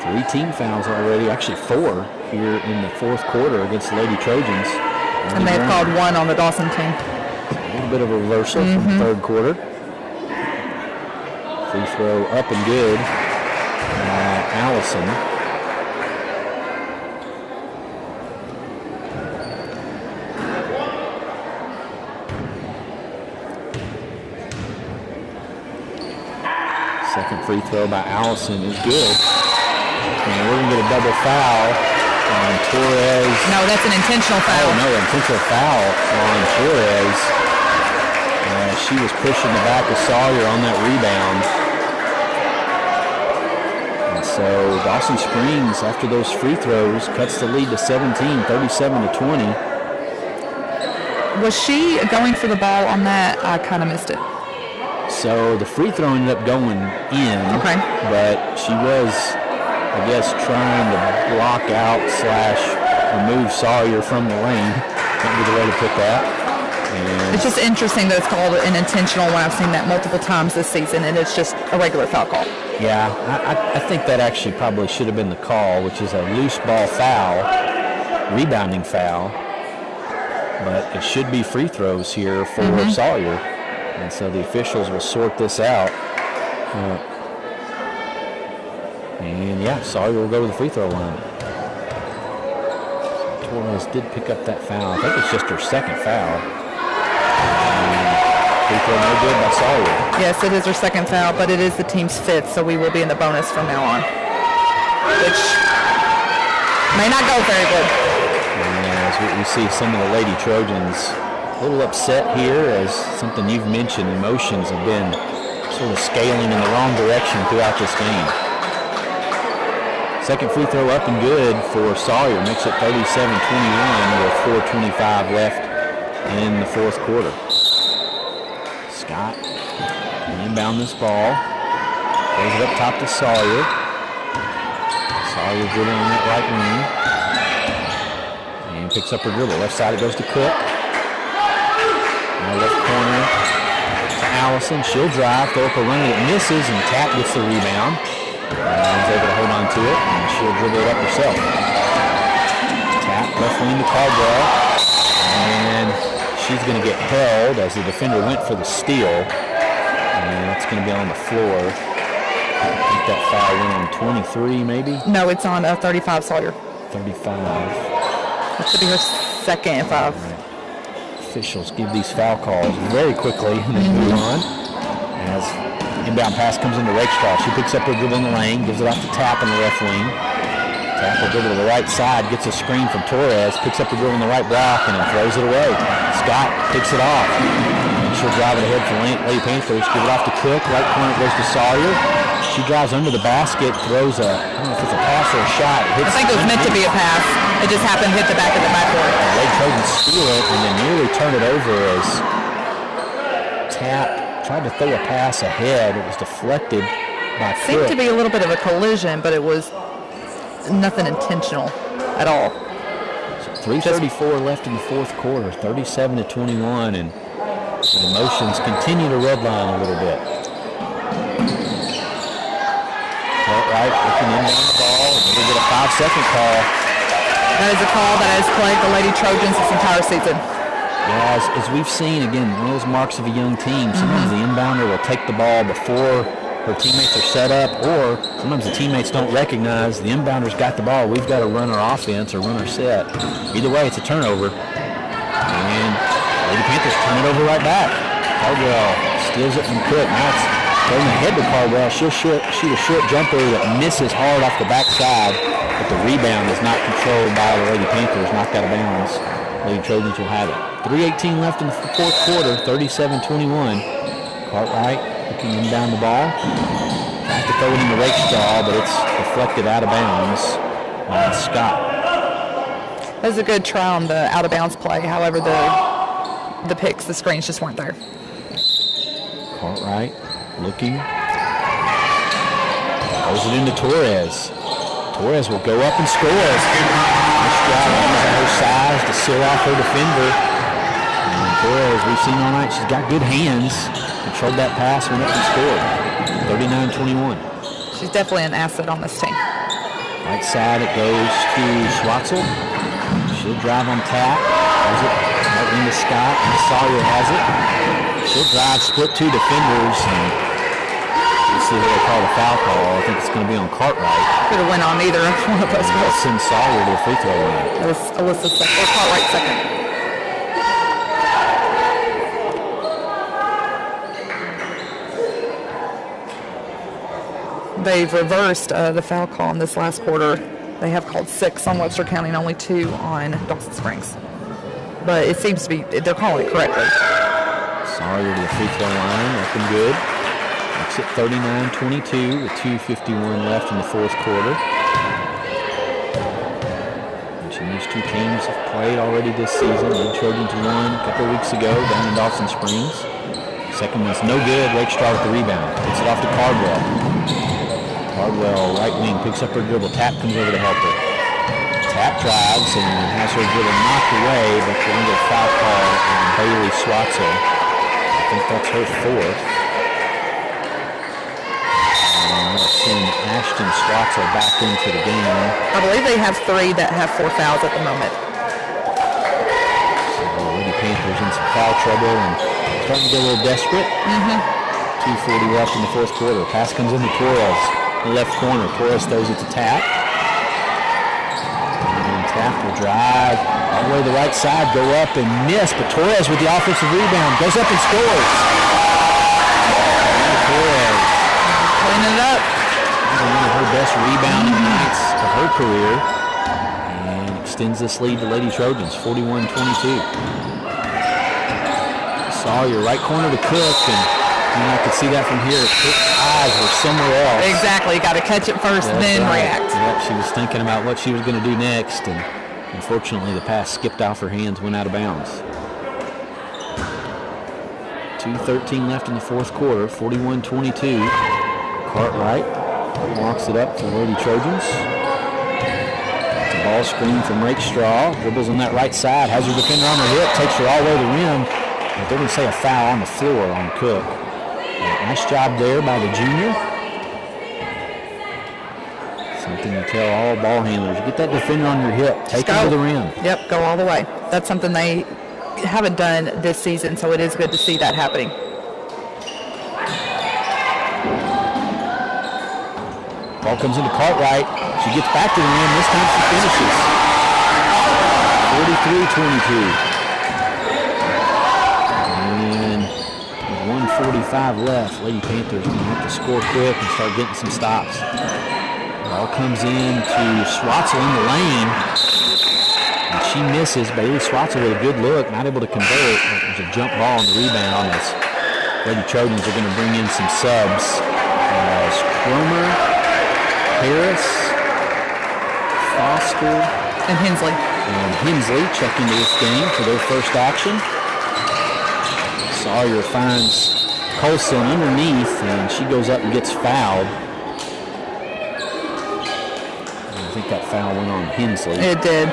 3 team fouls already, actually 4 here in the fourth quarter against the Lady Trojans. And they've called 1 on the Dawson team. A little bit of a reversal from the third quarter. Free throw up and good. Allison. Second free throw by Allison is good. And we're going to get a double foul on Torres. No, that's an intentional foul. Oh, no, intentional foul on Torres. She was pushing the back of Sawyer on that rebound. And so Dawson Springs, after those free throws, cuts the lead to 17, 37-20. Was she going for the ball on that? I kind of missed it. So the free throw ended up going in, but she was, I guess, trying to block out / remove Sawyer from the lane. That would be the way to put that. And it's just interesting that it's called an intentional when I've seen that multiple times this season, and it's just a regular foul call. Yeah, I think that actually probably should have been the call, which is a loose ball foul, rebounding foul. But it should be free throws here for Sawyer. And so the officials will sort this out. And yeah, Sawyer will go to the free throw line. Torres did pick up that foul. I think it's just her second foul. Free throw no good by Sawyer. Yes, it is her second foul, but it is the team's 5th, so we will be in the bonus from now on, which may not go very good. And as we see some of the Lady Trojans a little upset here, as something you've mentioned, emotions have been sort of scaling in the wrong direction throughout this game. Second free throw up and good for Sawyer. Makes it 37-21 with 4:25 left in the fourth quarter. Scott inbound this ball. Throws it up top to Sawyer. Sawyer dribbling on that right wing. And picks up her dribble. Left side it goes to Cook. Now left corner to Allison. She'll drive, throw up a run, it misses, and Tap gets the rebound. Is able to hold on to it, and she'll dribble it up herself. Tap left wing to Caldwell. And she's going to get held as the defender went for the steal. And that's going to be on the floor. I think that foul went on 23 maybe? No, it's on 35 Sawyer. 35. It should be her second foul. Right. Officials give these foul calls very quickly and then move on. As inbound pass comes into Rakestraw. She picks up her dribble in the lane, gives it off to Tap in the left wing. Tap will dribble to the right side, gets a screen from Torres, picks up the dribble in the right block, and then throws it away. Scott picks it off. And she'll drive it ahead for Lady Panthers. Give it off to Cook. Right corner goes to Sawyer. She drives under the basket, throws a, I don't know if it's a pass or a shot. I think it was meant to be a pass. It just happened to hit the back of the backboard. Lady Trojans steal it and then nearly turn it over as Tap tried to throw a pass ahead. It was deflected by Seemed Cook. to be a little bit of a collision, but it was nothing intentional at all. 3:34 left in the fourth quarter, 37-21, and the emotions continue to redline a little bit. Right, looking in on the ball, and we get a 5-second call. That is a call that has plagued the Lady Trojans this entire season. Yeah, as we've seen, again, one of those marks of a young team, sometimes the inbounder will take the ball before her teammates are set up, or sometimes the teammates don't recognize the inbounder's got the ball. We've got to run our offense or run our set. Either way, it's a turnover. And Lady Panthers turn it over right back. Caldwell steals it from Cook. Now it's going ahead to Caldwell. She'll shoot a short jumper that misses hard off the backside, but the rebound is not controlled by the Lady Panthers. Knocked out of bounds. Lady Trojans will have it. 3:18 left in the fourth quarter, 37-21. Cartwright looking inbound the ball. Tries to throw it in the Rakestraw, but it's deflected out of bounds by Scott. That was a good try on the out of bounds play. However, the picks, the screens just weren't there. Cartwright looking. Throws it into Torres. Torres will go up and score. Nice job using her size to seal off her defender. And Torres, we've seen all night, she's got good hands. Controlled that pass, went up and scored. 39-21. She's definitely an asset on this team. Right side, it goes to Schwartzel. She'll drive on tap. Has it right into Scott, and Sawyer has it. She'll drive, split two defenders, and you see what they call the foul call. I think it's going to be on Cartwright. Could have went on either one of us. They'll send Sawyer to the free throw line. That was Alyssa's second, or Cartwright's second. They've reversed the foul call in this last quarter. They have called 6 on Webster County and only 2 on Dawson Springs. But it seems to be, they're calling it correctly. Sawyer to the free throw line, looking good. Makes it 39-22 with 2:51 left in the fourth quarter. And these two teams have played already this season. The Trojans won a couple of weeks ago down in Dawson Springs. Second one's no good. Rakestraw with the rebound. Gets it off to Cardwell. Cardwell, right wing, picks up her dribble. Tap comes over to help her. Tap drives and has her dribble knocked away, but we're going to get a foul call on Bailey Schwartzel. I think that's her fourth. And we'll send Ashton Schwartzel back into the game. I believe they have 3 that have 4 fouls at the moment. So the Lady Panthers in some foul trouble and starting to get a little desperate. 2:40 left in the fourth quarter. Pass comes into Torres. The left corner. Torres throws it to Tap. And Tap will drive all the way to the right side, go up and miss. But Torres with the offensive rebound goes up and scores. And Torres. Cleaning it up. One of her best rebounding nights of her career. And extends this lead to Lady Trojans, 41-22. Sawyer, right corner to Cook, and I could see that from here. Cook's eyes were somewhere else. Exactly. Got to catch it first, That's then right. react. Yep, she was thinking about what she was going to do next, and unfortunately the pass skipped off her hands, went out of bounds. 2:13 left in the fourth quarter, 41-22. Cartwright walks it up for Lady Trojans. It's a ball screen from Rakestraw. Dribbles on that right side, has her defender on her hip, takes her all the way to the rim. But they're going to say a foul on the floor on Cook. Nice job there by the junior. Something to tell all ball handlers. Get that defender on your hip. Take him to the rim. Yep, go all the way. That's something they haven't done this season, so it is good to see that happening. Ball comes into Cartwright. She gets back to the rim. This time she finishes. 43-22. And with 1:45 left, Lady Panthers going to have to score quick and start getting some stops. Ball comes in to Schwartzel in the lane. And she misses. Bailey Schwartzel with a good look, not able to convert. There's a jump ball on the rebound as Lady Trojans are going to bring in some subs. Cromer, Harris, Foster, And Hensley. and Hensley check into this game for their first action. Sawyer finds Colson underneath, and she goes up and gets fouled. think that foul went on Hensley. It did.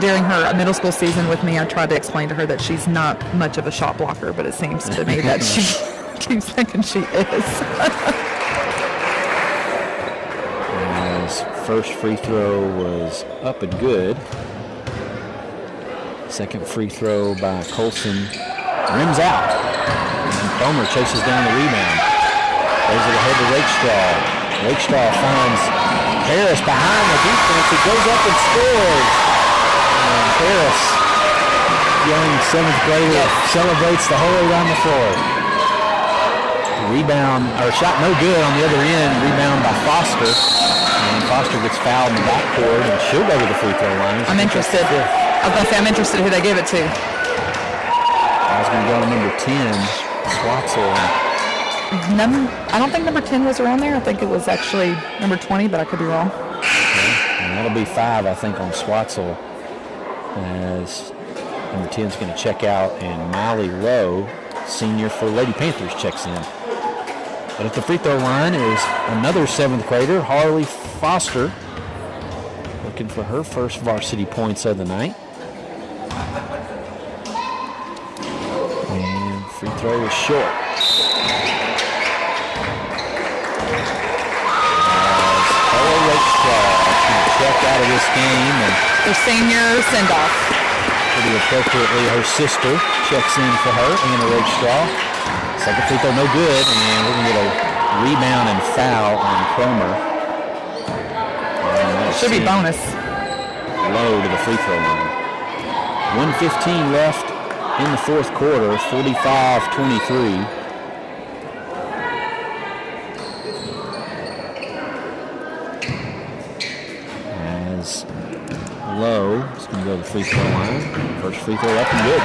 During her middle school season with me, I tried to explain to her that she's not much of a shot blocker, but it seems to me that she keeps thinking she is. As first free throw was up and good. Second free throw by Colson rims out. And Cromer chases down the rebound. Goes it ahead to Rakestraw. Rakestraw finds Harris behind the defense. He goes up and scores. And Harris, young 7th grader, celebrates the whole way around the floor. Rebound, or shot no good on the other end. Rebound by Foster. And Foster gets fouled in the backcourt, and she'll go to the free throw line. I'm interested. I was going to say, I'm interested who they give it to. I was going to go to number 10, Swatzel. I don't think number 10 was around there. I think it was actually number 20, but I could be wrong. Okay. And that'll be 5, I think, on Swatzel, as number 10 is going to check out, and Miley Lowe, senior for Lady Panthers, checks in. But at the free throw line is another 7th grader, Harley Foster, looking for her first varsity points of the night. And free throw is short. Check out of this game, and Their senior send-off. pretty appropriately her sister checks in for her, Anna Rakestraw. Second free throw no good, and we're going to get a rebound and foul on Cromer. Should be bonus. Low to the free throw line. 1:15 left in the fourth quarter, 45-23. As Lowe is going to go to the free throw line. First free throw up and good.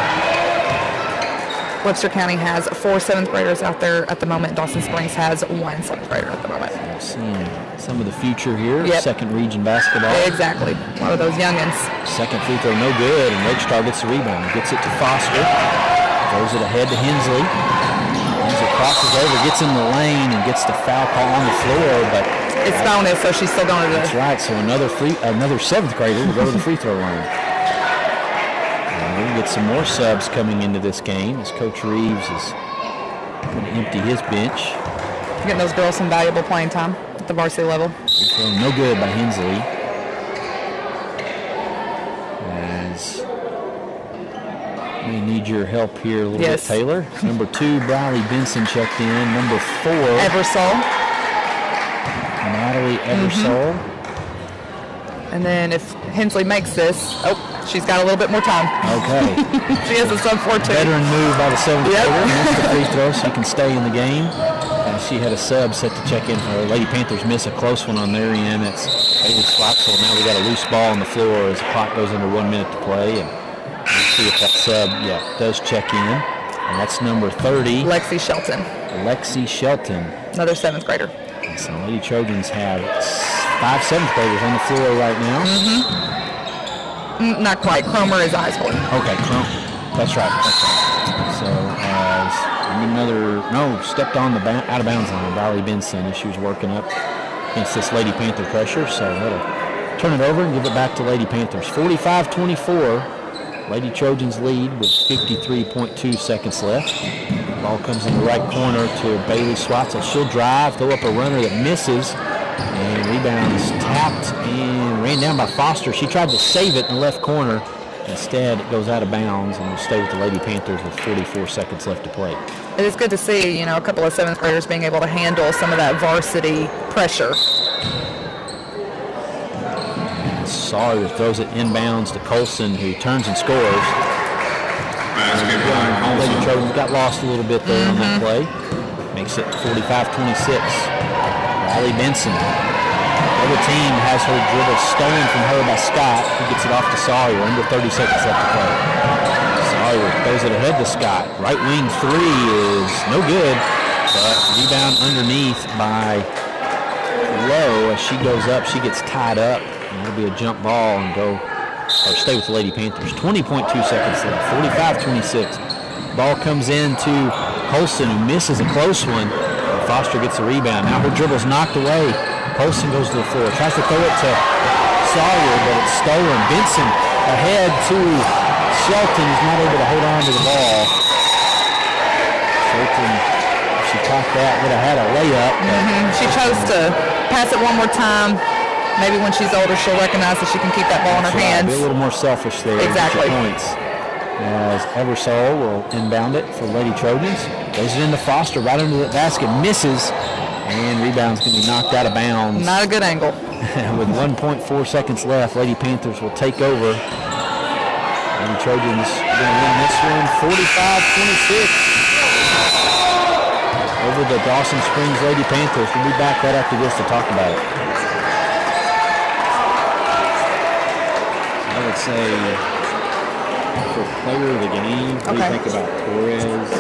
Webster County has 4 7th graders out there at the moment. Dawson Springs has 1 7th grader at the moment. We're seeing some of the future here. Yep. Second region basketball. Exactly. One of those youngins. Second free throw no good, and Rakestraw gets the rebound. Gets it to Foster. Throws it ahead to Hensley. Hensley crosses over, gets in the lane, and gets the foul call on the floor, but It's bonus, so she's still going to that's the... right. So another 7th grader to go to the free throw line. And we'll get some more subs coming into this game as Coach Reeves is going to empty his bench. Getting those girls some valuable playing time at the varsity level. Free throw no good by Hensley. As we need your help here a little bit, Taylor. Number 2, Briley Benson checked in. Number 4, Eversole. Natalie Eversole. And then if Hensley makes this, she's got a little bit more time. Okay. She has a sub 4 too. Veteran move by the 7th Yep. grader. Missed the free throw, so he can stay in the game. And she had a sub set to check in for her. Lady Panthers miss a close one on their end. It's Haley Swatzel. Now we got a loose ball on the floor as the clock goes under 1 minute to play. And let's see if that sub, does check in. And that's number 30. Lexi Shelton. Lexi Shelton. Another 7th grader. And so Lady Trojans have 5 7th graders on the floor right now. Not quite. Cromer is high school. Okay, that's right. So stepped on the out of bounds line. Briley Benson as she was working up against this Lady Panther pressure. So that'll turn it over and give it back to Lady Panthers. 45-24. Lady Trojans lead with 53.2 seconds left. Ball comes in the right corner to Bailey Swatzel. She'll drive, throw up a runner that misses. And rebounds tapped and ran down by Foster. She tried to save it in the left corner. Instead, it goes out of bounds and will stay with the Lady Panthers with 44 seconds left to play. It is good to see, a couple of 7th graders being able to handle some of that varsity pressure. Sawyer throws it inbounds to Colson, who turns and scores. Lady Trojans got lost a little bit there on that play. Makes it 45-26. Riley Benson. The other team has her dribble stolen from her by Scott, who gets it off to Sawyer. Under 30 seconds left to play. Sawyer throws it ahead to Scott. Right wing 3 is no good, but rebound underneath by Lowe. As she goes up, she gets tied up. And it'll be a jump ball and stay with the Lady Panthers. 20.2 seconds left. 45-26. Ball comes in to Colson, who misses a close one. Foster gets the rebound. Now her dribble's knocked away Colson goes to the floor, tries to throw it to Sawyer, but it's stolen. Benson ahead to Shelton. He's not able to hold on to the ball. Shelton, if she caught that, would have had a layup. She chose to pass it one more time. Maybe when she's older, she'll recognize that she can keep that ball in her hands. Be a little more selfish there. Exactly. Points. As Eversole will inbound it for Lady Trojans. Lays it into Foster right under the basket. Misses. And rebound's going to be knocked out of bounds. Not a good angle. With 1.4 seconds left, Lady Panthers will take over. Lady Trojans going to win this one 45-26 over the Dawson Springs Lady Panthers. We'll be back right after this to talk about it. I would say for player of the game, what do you think about Torres?